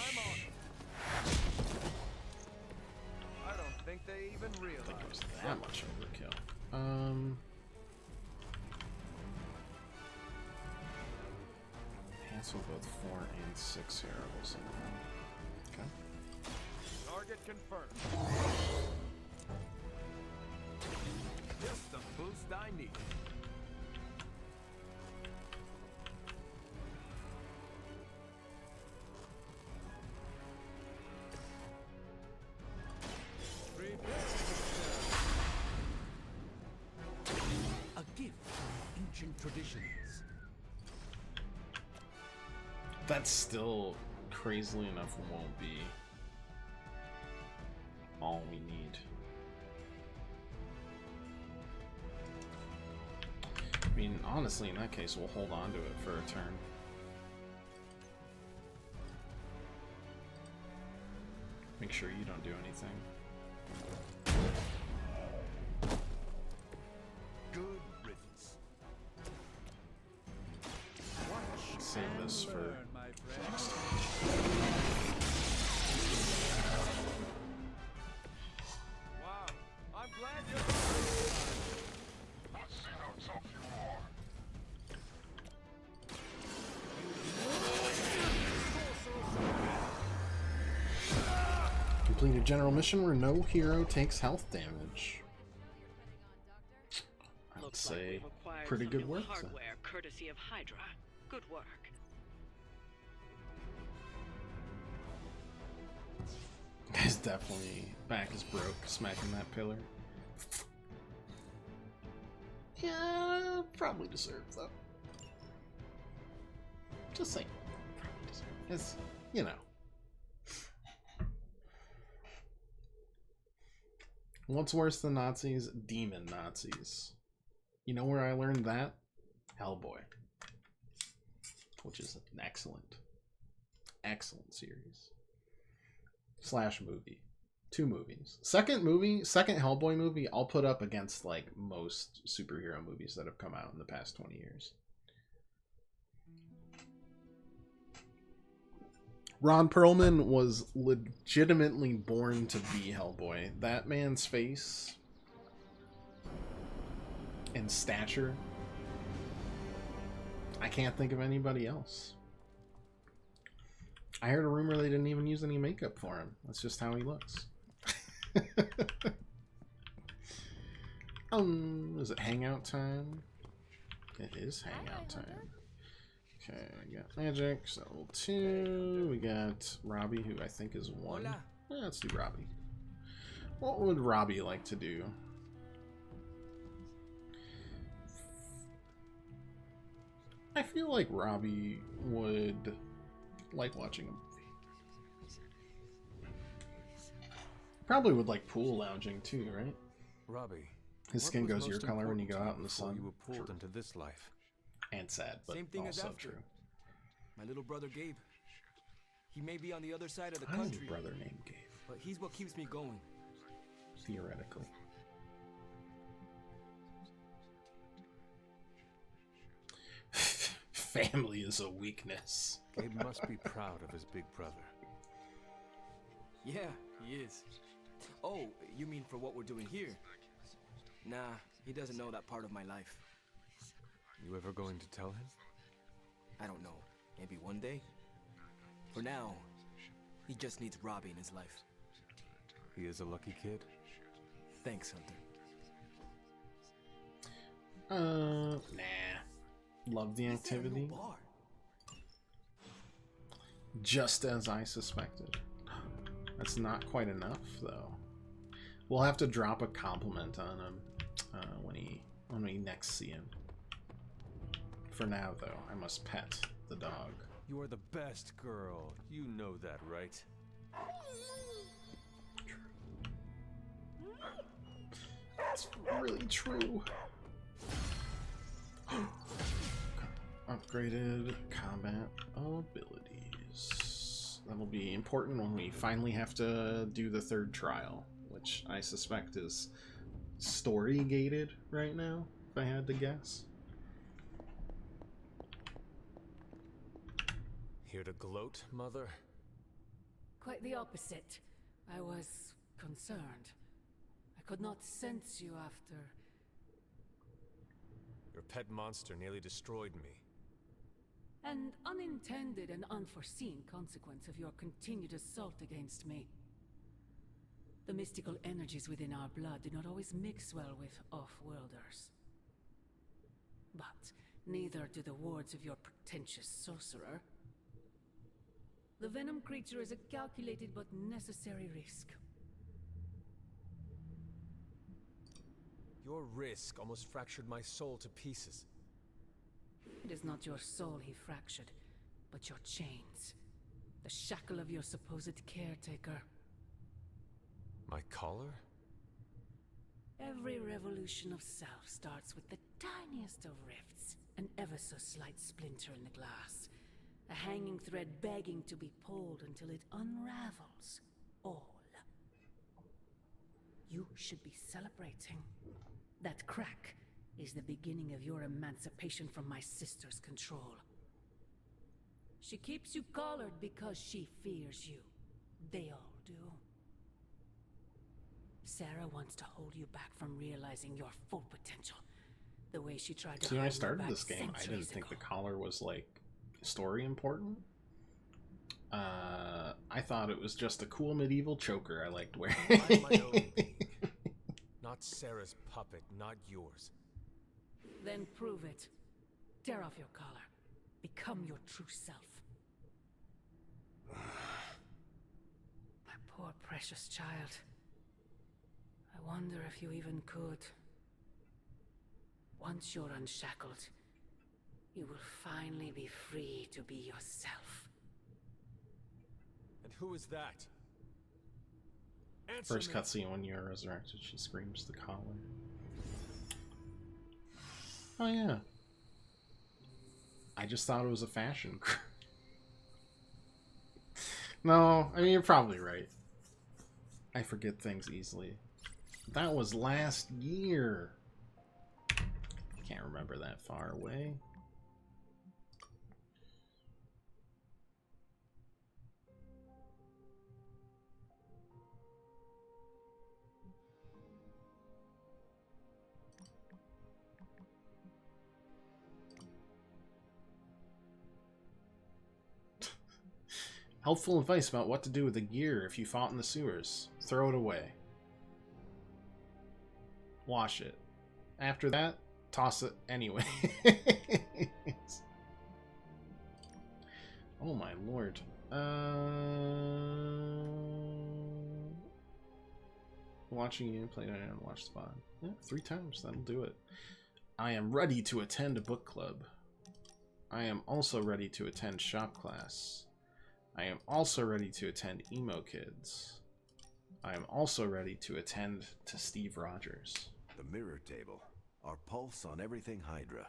I don't think they even I realize. think it was that much overkill. Cancel both 4 and 6 heroes. Okay. Target confirmed. Just the boost I need. A gift from ancient traditions. That still, crazily enough, won't be all we need. I mean, honestly, in that case, we'll hold on to it for a turn. Make sure you don't do anything. Good riddance. Save this for... Wow, I'm glad you're. Let's see how tough you are. Complete a general mission where no hero takes health damage. I would say pretty good work. Hardware courtesy of Hydra. Good work. Guy's definitely back is broke, smacking that pillar. Yeah, probably deserves though. Just saying, probably deserves. It's, you know. What's worse than Nazis? Demon Nazis. You know where I learned that? Hellboy. Which is an excellent series. Slash movie. 2 movies. Second Hellboy movie I'll put up against like most superhero movies that have come out in the past 20 years. Ron Perlman was legitimately born to be Hellboy. That man's face and stature, I can't think of anybody else. I heard a rumor they didn't even use any makeup for him. That's just how he looks. Is it hangout time? It is hangout time. Okay, I got magic, so level 2. We got Robbie, who I think is 1. Yeah, let's do Robbie. What would Robbie like to do? I feel like Robbie would like watching a movie. Probably would like pool lounging too, right? Robbie, his skin goes your color when you go out in the sun. You were pulled into this life. And sad, but same thing also as after. true. My little brother Gabe. He may be on the other side of the I have country. a brother named Gabe. But he's what keeps me going. Theoretically. Family is a weakness. Gabe must be proud of his big brother. Yeah, he is. Oh, you mean for what we're doing here? Nah, he doesn't know that part of my life. You ever going to tell him? I don't know. Maybe one day? For now, he just needs Robbie in his life. He is a lucky kid. Thanks, Hunter. Nah. Love the activity. Just as I suspected. That's not quite enough, though. We'll have to drop a compliment on him when we next see him. For now, though, I must pet the dog. You are the best girl. You know that, right? That's really true. Upgraded combat abilities. That'll be important when we finally have to do the 3rd trial, which I suspect is story gated right now, if I had to guess. Here to gloat, Mother? Quite the opposite. I was concerned. I could not sense you after... Your pet monster nearly destroyed me. An unintended and unforeseen consequence of your continued assault against me. The mystical energies within our blood do not always mix well with off-worlders. But neither do the wards of your pretentious sorcerer. The venom creature is a calculated but necessary risk. Your risk almost fractured my soul to pieces. It is not your soul he fractured, but your chains. The shackle of your supposed caretaker. My collar? Every revolution of self starts with the tiniest of rifts. An ever so slight splinter in the glass. A hanging thread begging to be pulled until it unravels all. You should be celebrating. That crack is the beginning of your emancipation from my sister's control. She keeps you collared because she fears you. They all do. Sarah wants to hold you back from realizing your full potential. The way she tried to See, when I hold you started back this game, I didn't think centuries the ago. collar was, like, story important. I thought it was just a cool medieval choker I liked wearing. I'm my own being. Not Sarah's puppet, not yours. Then prove it. Tear off your collar. Become your true self. My poor precious child. I wonder if you even could. Once you're unshackled, you will finally be free to be yourself. And who is that? Answer First me. cutscene when you're resurrected, she screams the collar. Oh yeah. I just thought it was a fashion. No, I mean, you're probably right. I forget things easily. That was last year. I can't remember that far away. Helpful advice about what to do with the gear if you fought in the sewers. Throw it away. Wash it. After that, toss it anyway. Oh my lord. Watching you play and watch Spawn. Yeah, 3 times. That'll do it. I am ready to attend a book club. I am also ready to attend shop class. I am also ready to attend Emo Kids. I am also ready to attend to Steve Rogers. The mirror table, our pulse on everything Hydra,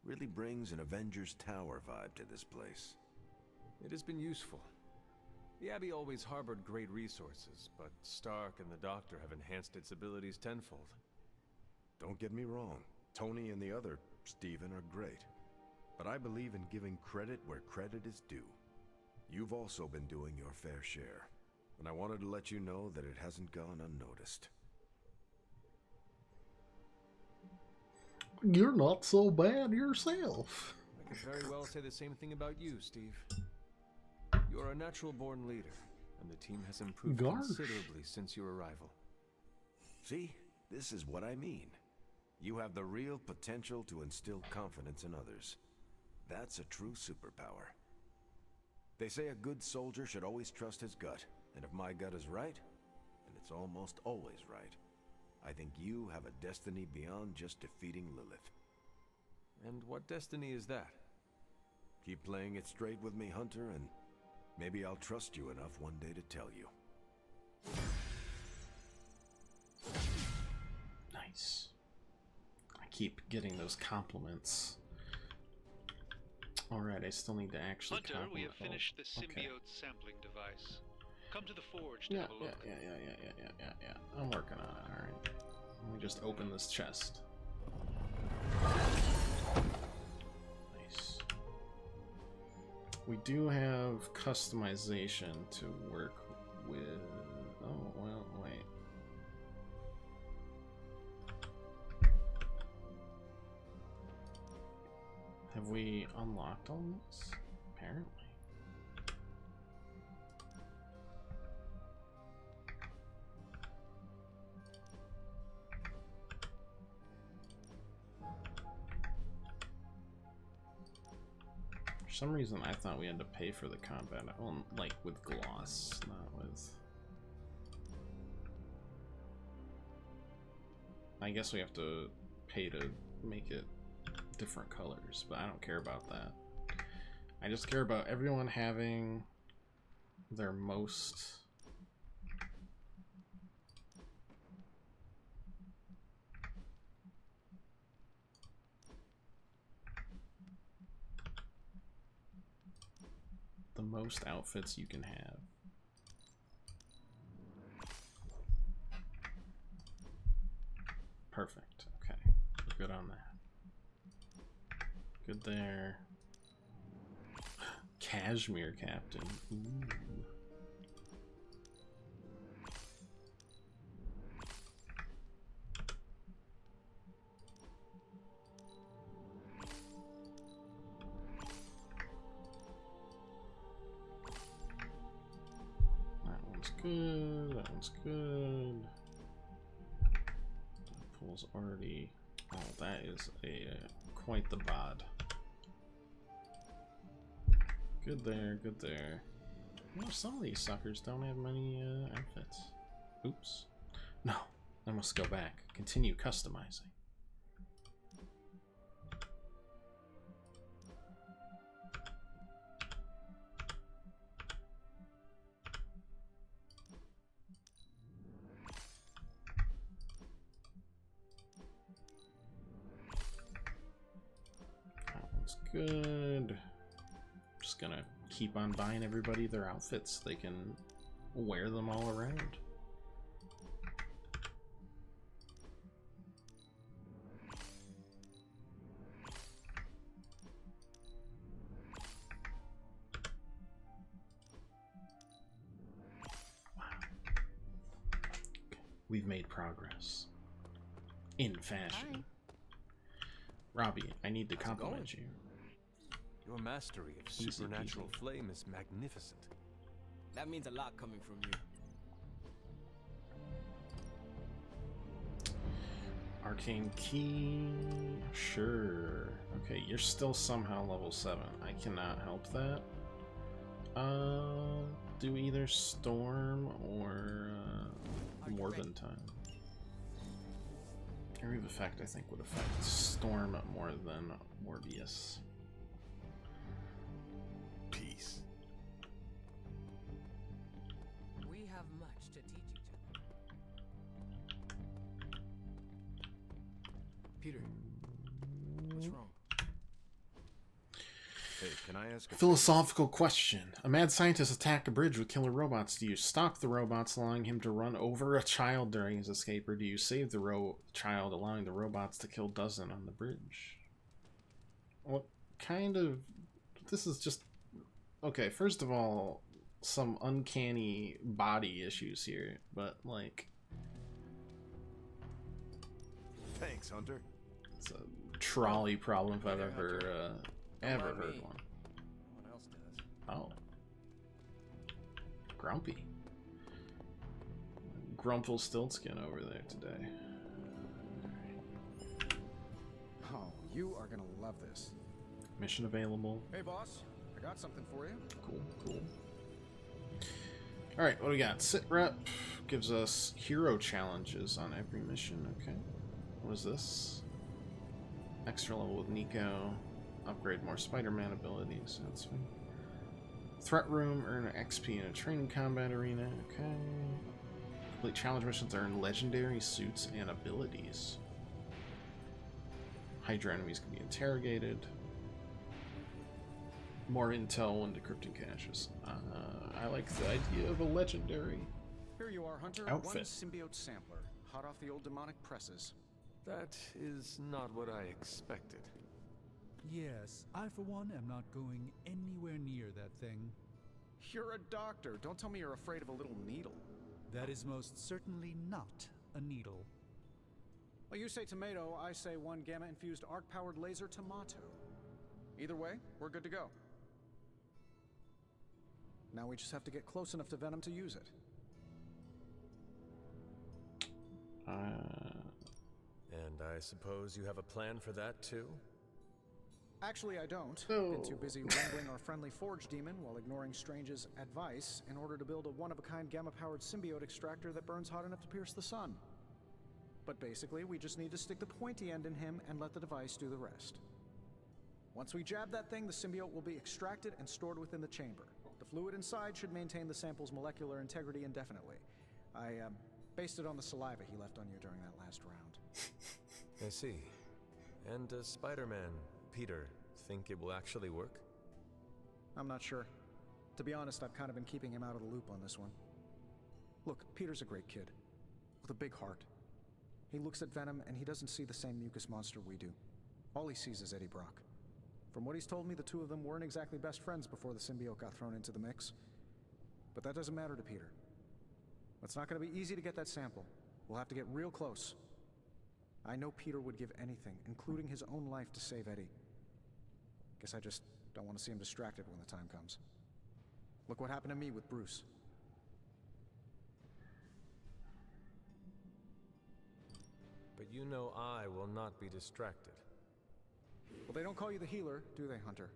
really brings an Avengers Tower vibe to this place. It has been useful. The Abbey always harbored great resources, but Stark and the Doctor have enhanced its abilities tenfold. Don't get me wrong, Tony and the other Steven are great. But I believe in giving credit where credit is due. You've also been doing your fair share, and I wanted to let you know that it hasn't gone unnoticed. You're not so bad yourself. I could very well say the same thing about you, Steve. You're a natural-born leader, and the team has improved considerably since your arrival. See? This is what I mean. You have the real potential to instill confidence in others. That's a true superpower. They say a good soldier should always trust his gut, and if my gut is right, and it's almost always right, I think you have a destiny beyond just defeating Lilith. And what destiny is that? Keep playing it straight with me, Hunter, and maybe I'll trust you enough one day to tell you. Nice. I keep getting those compliments. Alright, I still need to actually Hunter, we have finished the symbiote sampling device. Come to the forge to have a look. Yeah. I'm working on it, alright. Let me just open this chest. Nice. We do have customization to work with. Oh, well, wait. Have we unlocked all this? Apparently. For some reason, I thought we had to pay for the combat. Well, like with gloss, not with... I guess we have to pay to make it different colors, but I don't care about that. I just care about everyone having their most... the most outfits you can have. Perfect. Okay. We're good on that. Good there. Cashmere Captain. Ooh. good. That one's good. Deadpool's already... Oh, that is quite the bod. Good there, good there. You know, some of these suckers don't have many outfits. Oops. No, I must go back. Continue customizing. That one's good. Just gonna keep on buying everybody their outfits. They can wear them all around. Wow. We've made progress. In fashion. Hi. Robbie, I need to compliment you. Your mastery of Easy supernatural peasy. flame is magnificent. That means a lot coming from you. Arcane key, sure. Okay, you're still somehow level 7. I cannot help that. Do either Storm or more than time. Area of effect, I think, would affect Storm more than Morbius. Peace. We have much to teach each other. Peter, what's wrong? Hey, can I ask a Philosophical question. A mad scientist attacked a bridge with killer robots. Do you stalk the robots, allowing him to run over a child during his escape, or do you save the child, allowing the robots to kill Dozen on the bridge? What kind of... This is just... Okay, first of all, some uncanny body issues here, but, like... Thanks, Hunter. It's a trolley problem if I've ever heard one. No one else does. Oh. Grumpy. Grumpelstiltskin over there today. Oh, you are gonna love this. Mission available. Hey, boss. I got something for you. Cool, cool. Alright, what do we got? Sit rep gives us hero challenges on every mission. Okay. What is this? Extra level with Nico. Upgrade more Spider-Man abilities. That's fine. Threat room, earn an XP in a training combat arena. Okay. Complete challenge missions, earn legendary suits and abilities. Hydra enemies can be interrogated. More intel when decrypting caches. I like the idea of a legendary Here you are, Hunter. outfit. One symbiote sampler, hot off the old demonic presses. That is not what I expected. Yes, I for one am not going anywhere near that thing. You're a doctor. Don't tell me you're afraid of a little needle. That is most certainly not a needle. Well, you say tomato, I say one gamma-infused arc-powered laser tomato. Either way, we're good to go. Now we just have to get close enough to Venom to use it. And I suppose you have a plan for that too? Actually, I don't. Oh. Been too busy wrangling our friendly Forge demon while ignoring Strange's advice in order to build a one-of-a-kind gamma-powered symbiote extractor that burns hot enough to pierce the sun. But basically, we just need to stick the pointy end in him and let the device do the rest. Once we jab that thing, the symbiote will be extracted and stored within the chamber. The fluid inside should maintain the sample's molecular integrity indefinitely. I based it on the saliva he left on you during that last round. I see. And does Spider-Man, Peter, think it will actually work? I'm not sure. To be honest, I've kind of been keeping him out of the loop on this one. Look, Peter's a great kid, with a big heart. He looks at Venom and he doesn't see the same mucus monster we do. All he sees is Eddie Brock. From what he's told me, the two of them weren't exactly best friends before the symbiote got thrown into the mix. But that doesn't matter to Peter. It's not going to be easy to get that sample. We'll have to get real close. I know Peter would give anything, including his own life, to save Eddie. Guess I just don't want to see him distracted when the time comes. Look what happened to me with Bruce. you know I will not be distracted. Well, they don't call you the healer, do they, Hunter?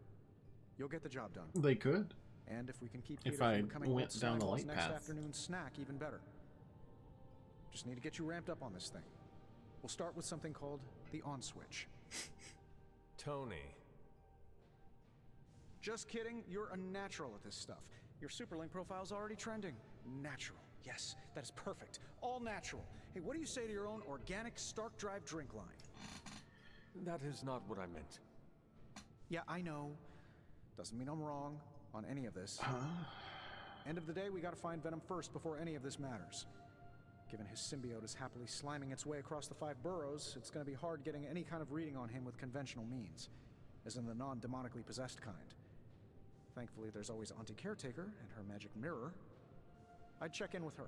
You'll get the job done. They could. And if we can keep If Peter I from becoming went Old down the Snivel's light next path. afternoon snack, even better. Just need to get you ramped up on this thing. We'll start with something called the on switch. Tony. Just kidding, you're a natural at this stuff. Your Superlink profile's already trending. Natural. Yes, that is perfect. All natural. Hey, what do you say to your own organic Stark Drive drink line? That is not what I meant. Yeah, I know. Doesn't mean I'm wrong on any of this. End of the day, we gotta find Venom first before any of this matters. Given his symbiote is happily sliming its way across the 5 boroughs, it's gonna be hard getting any kind of reading on him with conventional means, as in the non-demonically possessed kind. Thankfully, there's always Auntie Caretaker and her magic mirror. I'd check in with her.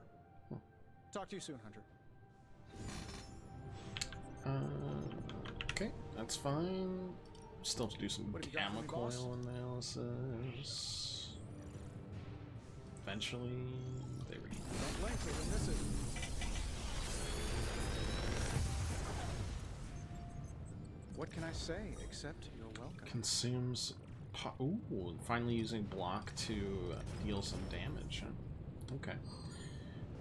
Talk to you soon, Hunter. Okay, that's fine. Still have to do some What have you got for me, boss? coil analysis. Eventually, there we go. Don't blink, you'll miss it. What can I say except you're welcome? Consumes. Ooh, finally using block to deal some damage. Huh? Okay.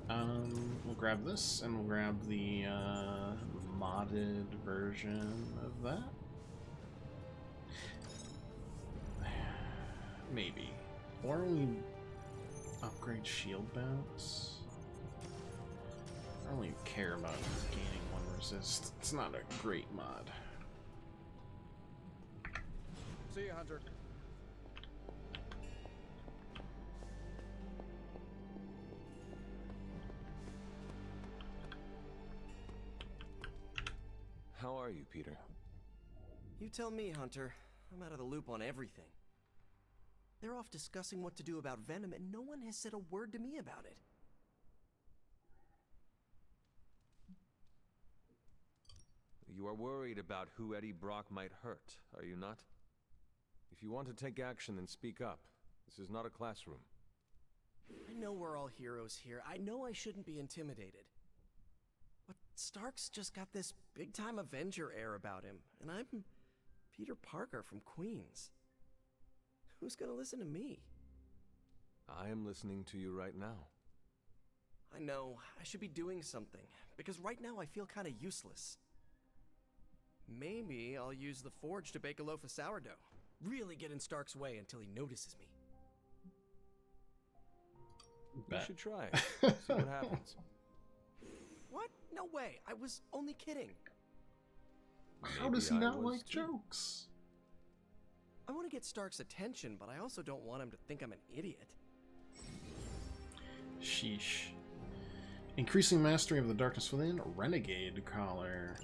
We'll grab this and we'll grab the modded version of that. Maybe. Or we upgrade shield bounce. I don't really care about gaining 1 resist. It's not a great mod. See you, Hunter. How are you, Peter? You tell me, Hunter. I'm out of the loop on everything. They're off discussing what to do about Venom, and no one has said a word to me about it. You are worried about who Eddie Brock might hurt, are you not? If you want to take action, then speak up. This is not a classroom. I know we're all heroes here. I know I shouldn't be intimidated. But Stark's just got this big-time Avenger air about him, and I'm Peter Parker from Queens. Who's gonna listen to me? I am listening to you right now. I know, I should be doing something, because right now I feel kinda useless. Maybe I'll use the forge to bake a loaf of sourdough. Really get in Stark's way until he notices me. You should try it. See what happens. What? No way, I was only kidding. How does he not like jokes? I want to get Stark's attention, but I also don't want him to think I'm an idiot. Sheesh. Increasing mastery of the darkness within, renegade collar.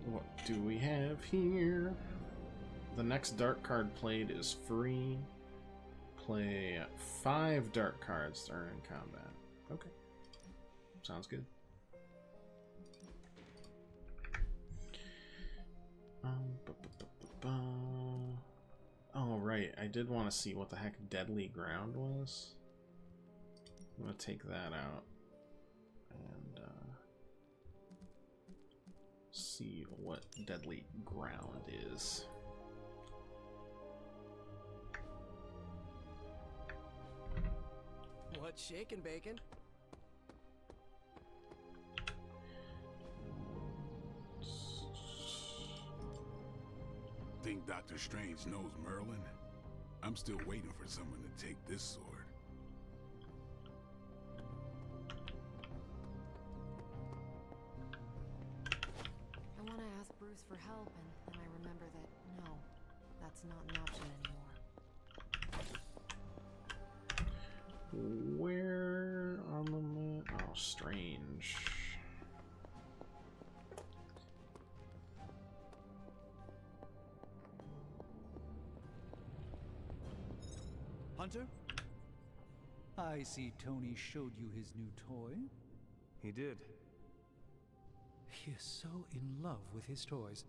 What do we have here? The next dark card played is free. Play 5 dark cards during combat. Okay. Sounds good. Oh, right. I did want to see what the heck Deadly Ground was. I'm going to take that out. And see what Deadly Ground is. What's shaking, Bacon? Think Dr. Strange knows Merlin? I'm still waiting for someone to take this sword. I want to ask Bruce for help, and then I remember that, no, that's not an option anymore. Where on the map? Oh, Strange. Hunter? I see Tony showed you his new toy. He did. He is so in love with his toys.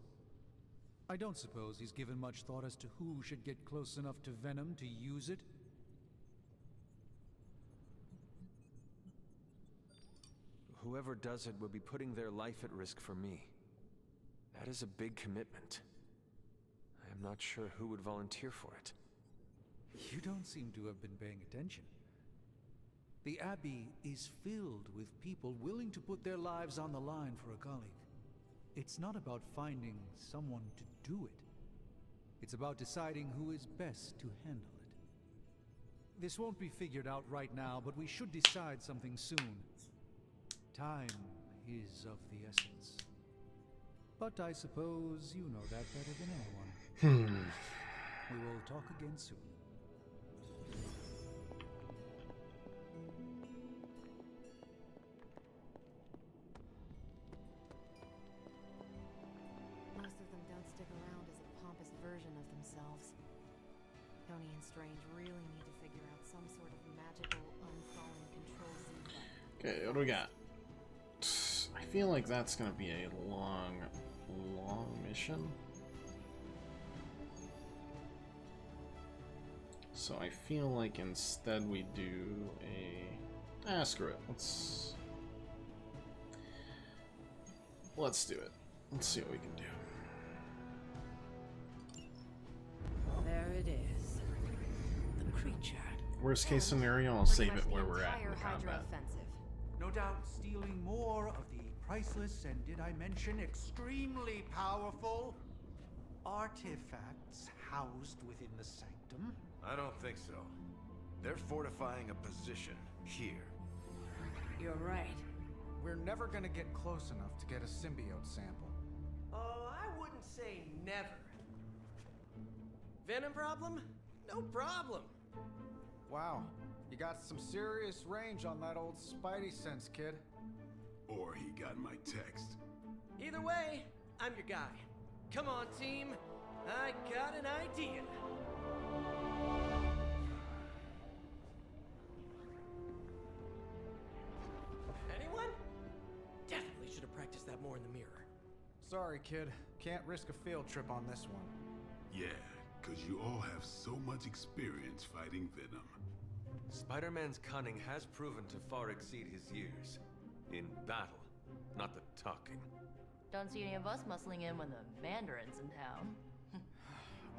I don't suppose he's given much thought as to who should get close enough to Venom to use it. Whoever does it will be putting their life at risk for me. That is a big commitment. I am not sure who would volunteer for it. You don't seem to have been paying attention. The Abbey is filled with people willing to put their lives on the line for a colleague. It's not about finding someone to do it. It's about deciding who is best to handle it. This won't be figured out right now, but we should decide something soon. Time is of the essence. But I suppose you know that better than anyone. We will talk again soon. Most of them don't stick around as a pompous version of themselves. Tony and Strange really need to figure out some sort of magical unfallen control Z button. Okay, what do we got? I feel like that's gonna be a long mission. So I feel like instead we do a... screw it. Let's do it. Let's see what we can do. There it is. The creature. Worst case scenario, I'll save it where we're at in the combat. No doubt stealing more of the priceless and, did I mention, extremely powerful artifacts housed within the sanctum? I don't think so. They're fortifying a position here. You're right. We're never gonna get close enough to get a symbiote sample. Oh, I wouldn't say never. Venom problem? No problem. Wow, you got some serious range on that old Spidey sense, kid. Or he got my text. Either way, I'm your guy. Come on, team. I got an idea. Anyone? Definitely should have practiced that more in the mirror. Sorry, kid. Can't risk a field trip on this one. Yeah, because you all have so much experience fighting Venom. Spider-Man's cunning has proven to far exceed his years. In battle, not the talking. Don't see any of us muscling in when the Mandarin's in town.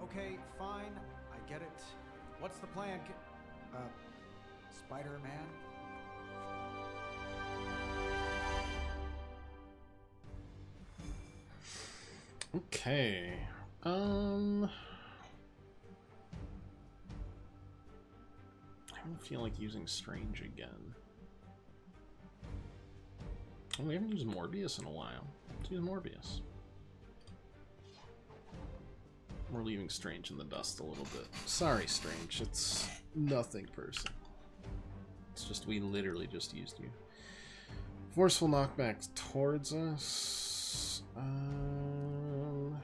Okay, fine. I get it. What's the plan, Spider-Man? Okay. I don't feel like using Strange again. Oh, we haven't used Morbius in a while. Let's use Morbius. We're leaving Strange in the dust a little bit. Sorry, Strange. It's nothing personal. It's just we literally just used you. Forceful knockback towards us. Knockback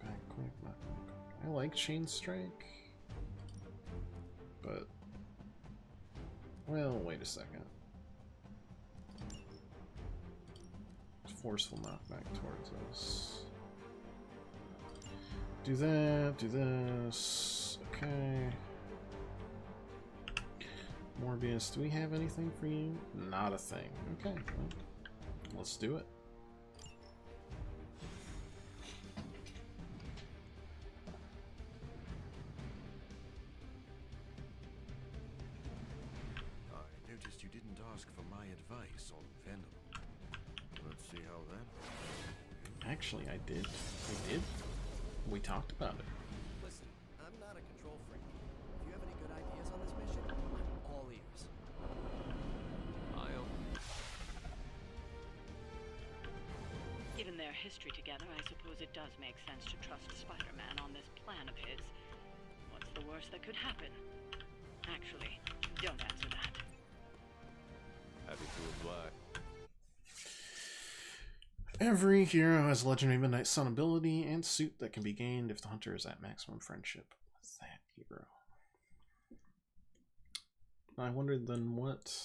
quick, knockback quick. I like Chain Strike. But... well, wait a second. Forceful knockback towards us. Do that, do this. Okay. Morbius, do we have anything for you? Not a thing. Okay, well, let's do it. I noticed you didn't ask for my advice on Venom. Let's see how that... Actually, I did. I did. We talked about it. Listen, I'm not a control freak. If you have any good ideas on this mission, I'm all ears. Given their history together, I suppose it does make sense to trust Spider-Man on this plan of his. What's the worst that could happen? Actually, don't answer that. Happy to oblige. Every hero has legendary Midnight Sun ability and suit that can be gained if the hunter is at maximum friendship with that hero. I wondered then, what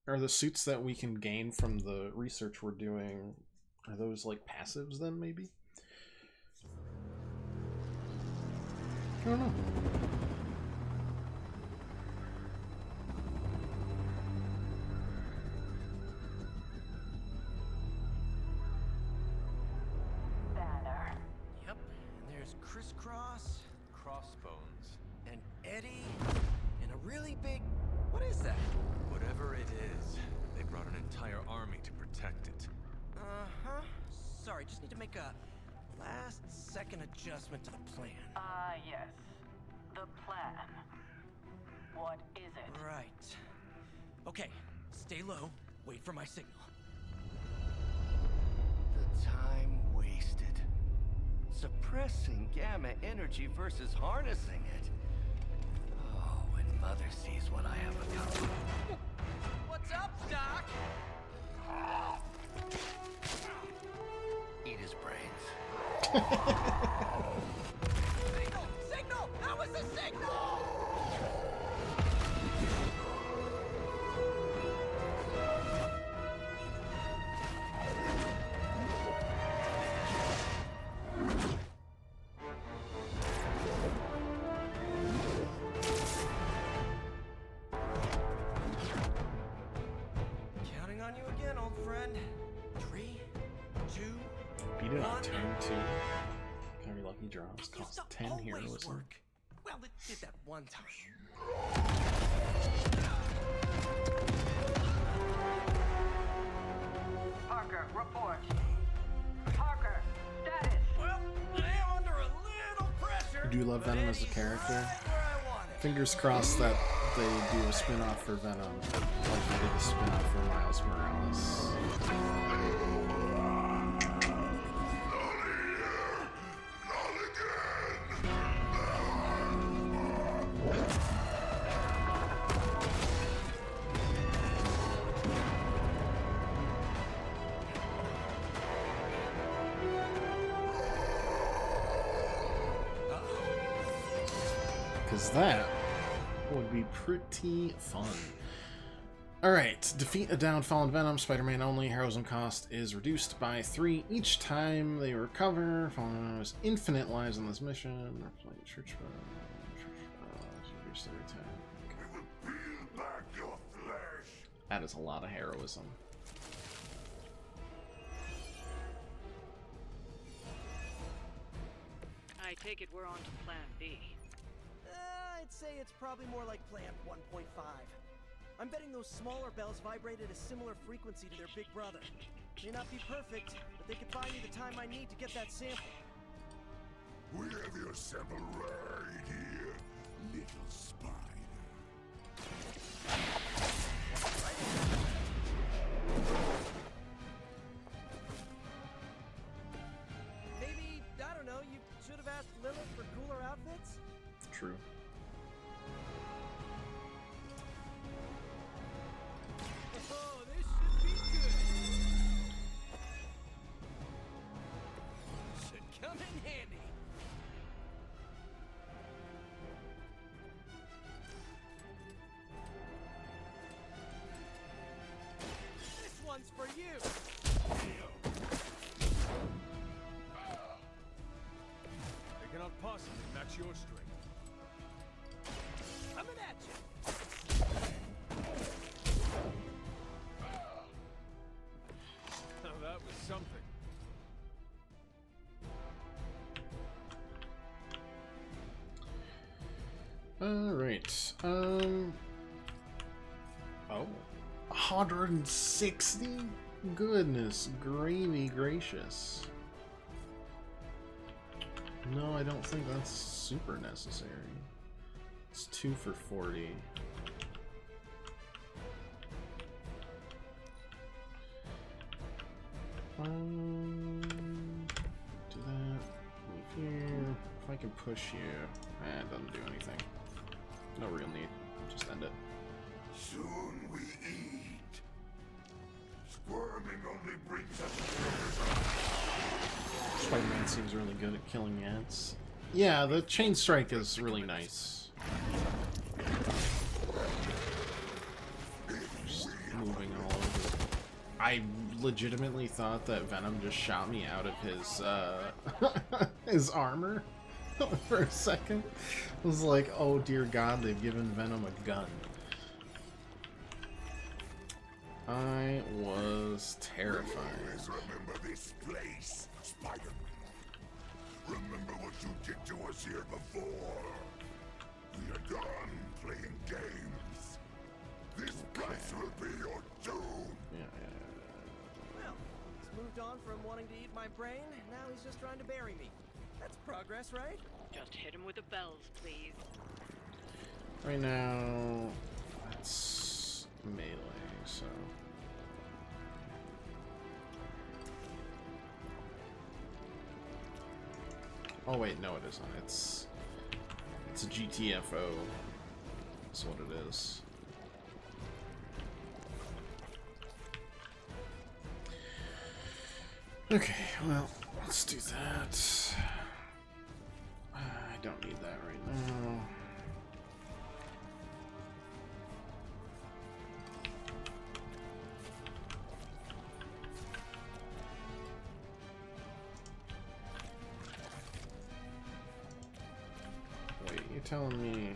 are the suits that we can gain from the research we're doing? Are those like passives then, maybe? I don't know. entire army to protect it. Uh-huh. Sorry, just need to make a last-second adjustment to the plan. Ah, yes. The plan. What is it? Right. Okay, stay low. Wait for my signal. The time wasted. Suppressing gamma energy versus harnessing it. Oh, when Mother sees what I have become. What's up, Doc? Eat his brains. Signal! Signal! That was a signal! Counting on you again, old friend. 3, 2, Beat it on 1. turn 2. Very lucky draws. Cost 10 heroism. Work. Well, it did that one time. Parker, report. Parker, status. Well, I am under a little pressure. I do love Venom as a character. Fingers crossed that they do a spin-off for Venom, like they did a spin-off for Miles Morales. Because that would be pretty fun. Alright, defeat a downed fallen Venom, Spider-Man only. Heroism cost is reduced by 3 each time they recover. Fallen Venom has infinite lives on this mission. Church reduced every time. That is a lot of heroism. I take it we're on to Plan B. I'd say it's probably more like Plan 1.5. I'm betting those smaller bells vibrate at a similar frequency to their big brother. May not be perfect, but they could buy me the time I need to get that sample. We have your sample right here, little spider. Maybe, I don't know, you should have asked Lilith for cooler outfits? True. Oh, this should be good. Should come in handy. This one's for you. They cannot possibly match your strength. Coming at you. Now that was something. Alright, oh, 160? Goodness gravy gracious. No, I don't think that's super necessary. It's 2 for 40. Do that. Move here. If I can push you, it doesn't do anything. No real need. Just end it. Soon we eat. Squirming only brings us Spider-Man seems really good at killing ants. Yeah, the chain strike is really nice. Just moving all over. I legitimately thought that Venom just shot me out of his his armor for a second. I was like, oh dear God, they've given Venom a gun. I was terrified. Always remember this place, Spider-Man. Remember what you did to us here before. We are done playing games. This place will be your doom. Well, he's moved on from wanting to eat my brain, now he's just trying to bury me. That's progress, right? Just hit him with the bells, please. Right now, that's melee, so... Oh wait, no it isn't. It's a GTFO. That's what it is. Okay, well, let's do that. I don't need that right now. Wait, you're telling me...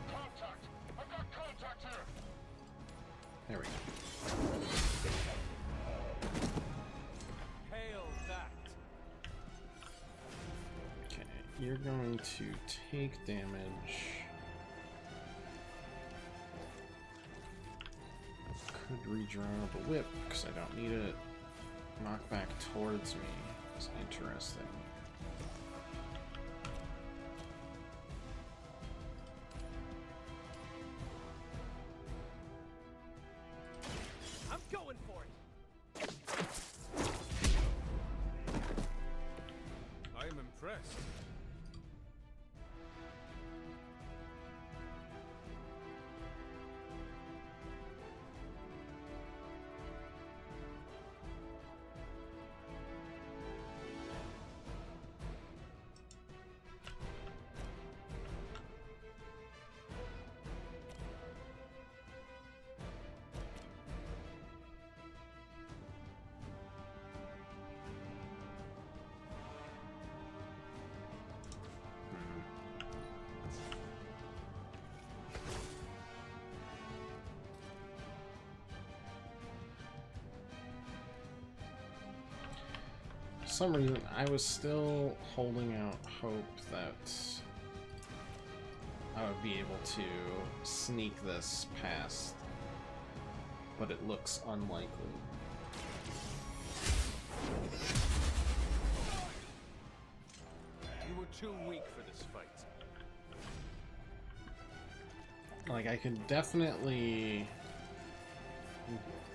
Contact! I've got contact here! There we go. Hail that! Okay, you're going to take damage. Could redraw the whip because I don't need it. Knock back towards me is interesting. I'm going for it! I am impressed. For some reason, I was still holding out hope that I would be able to sneak this past, but it looks unlikely. You were too weak for this fight. Like, I can definitely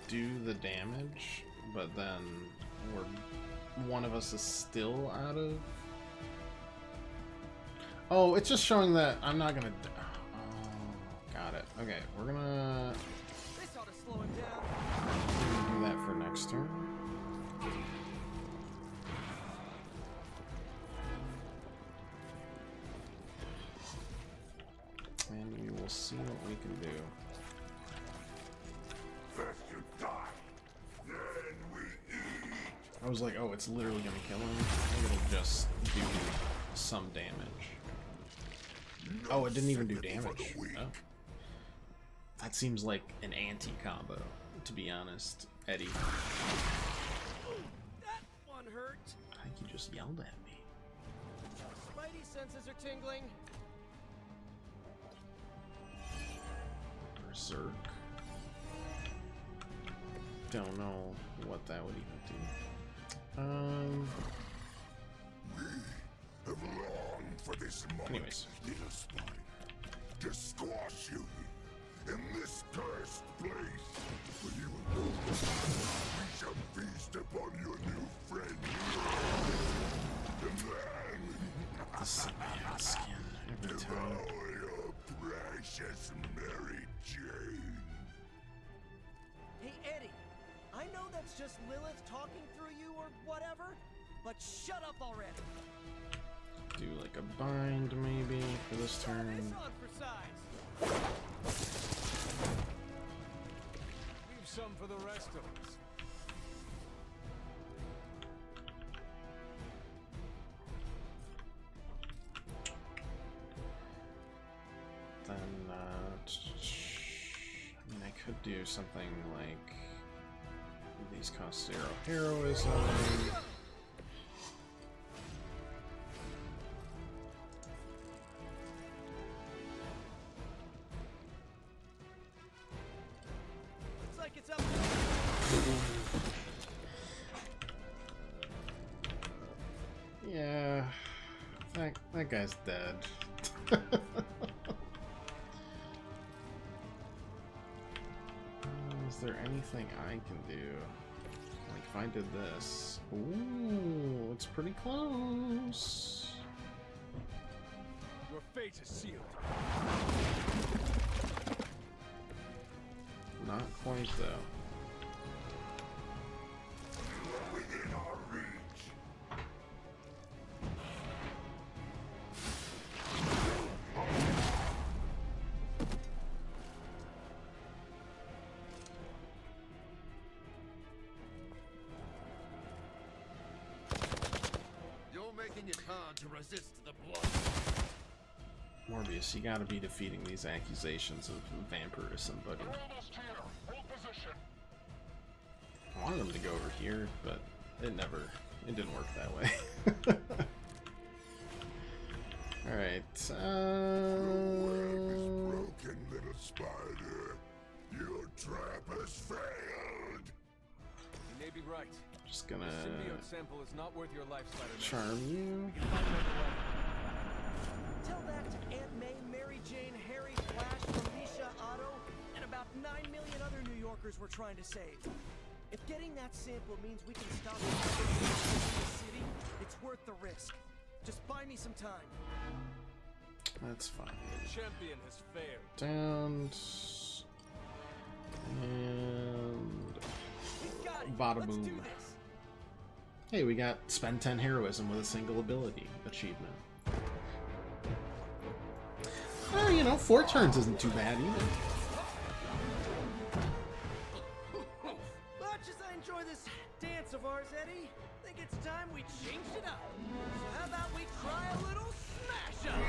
do the damage, but then one of us is still out of... Oh, it's just showing that I'm not gonna... Oh, got it. Okay, we're gonna... This ought to slow him down. Do that for next turn. And we will see what we can do. First you die, then we eat. I was like, oh, it's literally gonna kill him. I think it'll just do some damage. Oh, it didn't even do damage. Oh. That seems like an anti-combo, to be honest, Eddie. That one hurt. I think you just yelled at me. Spidey senses are tingling. Berserk. Don't know what that would even do. We have longed for this moment, Anyways. little spider, to squash you in this cursed place. But you will know we shall feast upon your new friend. And then The symbiote skin every time. devour your precious Mary Jane. Hey, Eddie, I know that's just Lilith talking through you or whatever, but shut up already. Do like a bind maybe for this turn. This on for size. Leave some for the rest of us. Then, I mean, I could do something like these cost 0 heroism. That guy's dead. Is there anything I can do? Like if I did this. Ooh, it's pretty close. Your fate is sealed. Not quite though. Within our reach. You're making it hard to resist the blood. Morbius, you gotta be defeating these accusations of vampirism, buddy. I wanted him to go over here, but it didn't work that way. Alright, Broken little spider. Your trap has failed. You may be right. Just gonna The symbiote sample is not worth your life, Spider-Man. charm you. Tell that to Aunt May, Mary Jane, Harry, Flash, Felicia, Otto, and about 9 million other New Yorkers we're trying to save. If getting that sample means we can stop the city, it's worth the risk. Just buy me some time. That's fine. The champion has failed. Down. And bada boom. Hey, we got spend 10 heroism with a single ability achievement. You know, 4 turns isn't too bad either. Much as I enjoy this dance of ours, Eddie, I think it's time we changed it up. So how about we try a little smash up?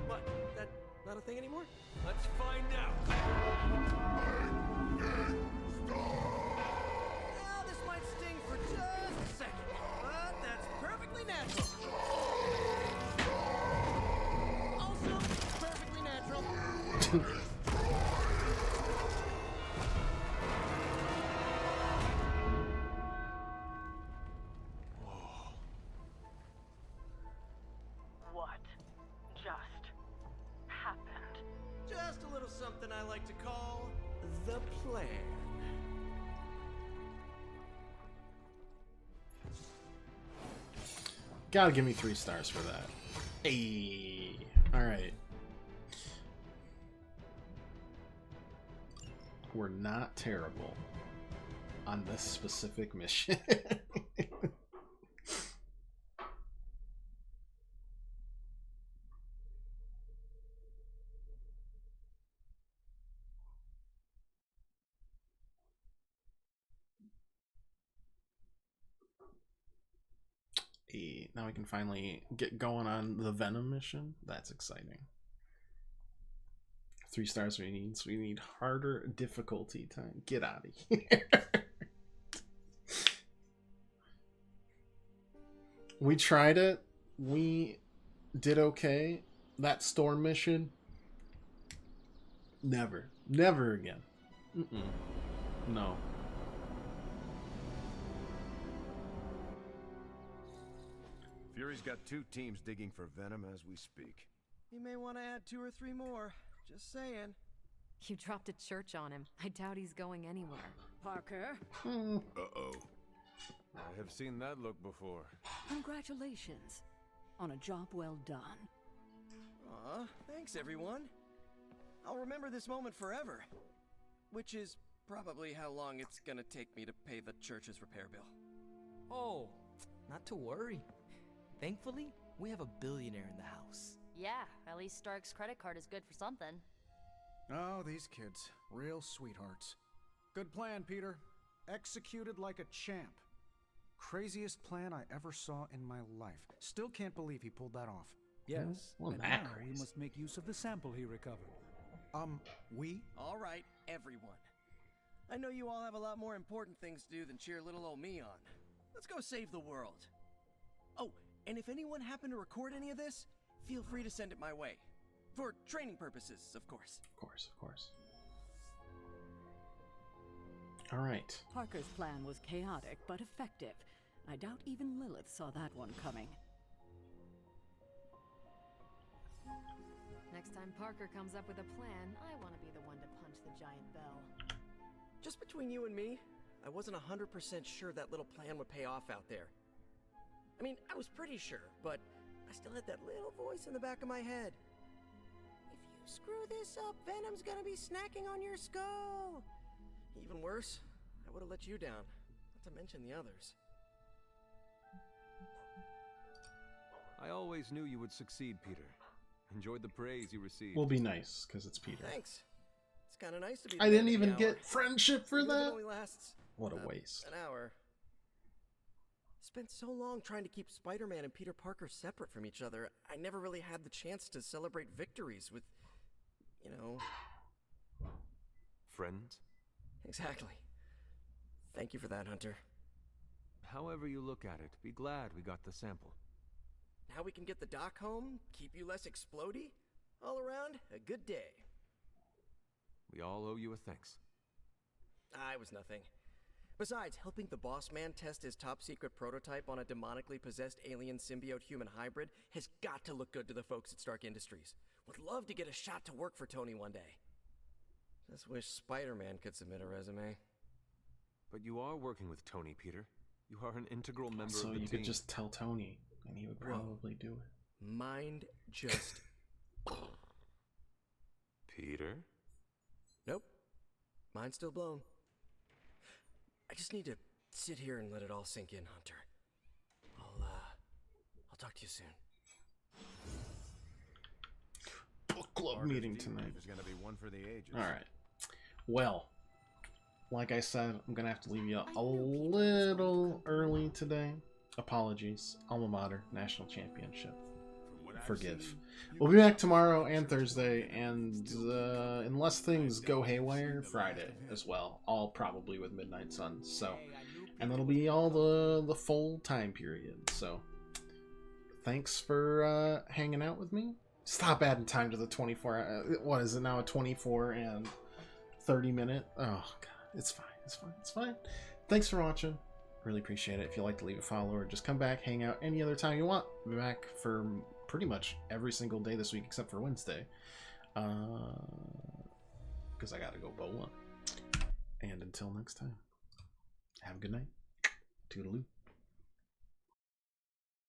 What? That not a thing anymore? Let's find out. Well, this might sting for just a second, but that's perfectly natural. Also, perfectly natural. What just happened? Just a little something I like to call the plan. Gotta give me 3 stars for that. Hey, alright. We're not terrible on this specific mission. Now we can finally get going on the Venom mission. That's exciting. 3 stars we need, so we need harder difficulty time. Get out of here. We tried it. We did okay. That storm mission. Never. Never again. No. Fury's got 2 teams digging for Venom as we speak. You may want to add 2 or 3 more. Just saying. You dropped a church on him. I doubt he's going anywhere. Parker, Uh-oh. I have seen that look before. congratulations on a job well done. Aw, thanks everyone. I'll remember this moment forever. Which is probably how long it's gonna take me to pay the church's repair bill. Oh, not to worry. Thankfully, we have a billionaire in the house. Yeah, at least Stark's credit card is good for something. Oh, these kids. Real sweethearts. Good plan, Peter. Executed like a champ. Craziest plan I ever saw in my life. Still can't believe he pulled that off. Yes, Well, and that now we crazy. must make use of the sample he recovered. We? Alright, everyone. I know you all have a lot more important things to do than cheer little old me on. Let's go save the world. Oh, and if anyone happened to record any of this, feel free to send it my way. For training purposes, of course. Of course, of course. Alright. Parker's plan was chaotic but effective. I doubt even Lilith saw that one coming. Next time Parker comes up with a plan, I want to be the one to punch the giant bell. Just between you and me, I wasn't 100% sure that little plan would pay off out there. I mean, I was pretty sure, but I still had that little voice in the back of my head. If you screw this up, Venom's gonna be snacking on your skull. Even worse, I would have let you down, not to mention the others. I always knew you would succeed, Peter. Enjoyed the praise you received. We'll be nice, because it's Peter. Thanks. It's kind of nice to be. I didn't even get friendship for Even if it that. only lasts, What a waste. An hour. Spent so long trying to keep Spider-Man and Peter Parker separate from each other, I never really had the chance to celebrate victories with, you know... Friends? Exactly. Thank you for that, Hunter. However you look at it, be glad we got the sample. Now we can get the doc home, keep you less explodey. All around, a good day. We all owe you a thanks. I was nothing. Besides, helping the boss man test his top-secret prototype on a demonically possessed alien symbiote-human hybrid has got to look good to the folks at Stark Industries. Would love to get a shot to work for Tony one day. Just wish Spider-Man could submit a resume. But you are working with Tony, Peter. You are an integral member So of the you team. could just tell Tony, and he would probably do it. Mind just... Peter? Nope. Mind's still blown. I just need to sit here and let it all sink in, Hunter. I'll talk to you soon. Book club meeting tonight. Is gonna be one for the ages. All right. Well, like I said, I'm gonna have to leave you a little early today. Apologies. Alma Mater National Championship. Forgive. We'll be back tomorrow and Thursday, and unless things go haywire, Friday as well. All probably with Midnight Suns. So, and that'll be all the full time period. So, thanks for hanging out with me. Stop adding time to the 24. What is it now? A 24 and 30 minute. Oh god, it's fine. It's fine. It's fine. Thanks for watching. Really appreciate it. If you'd like to leave a follow or just come back, hang out any other time you want. I'll be back for pretty much every single day this week except for Wednesday. Because I gotta go bowling. And until next time, have a good night. Toodaloo.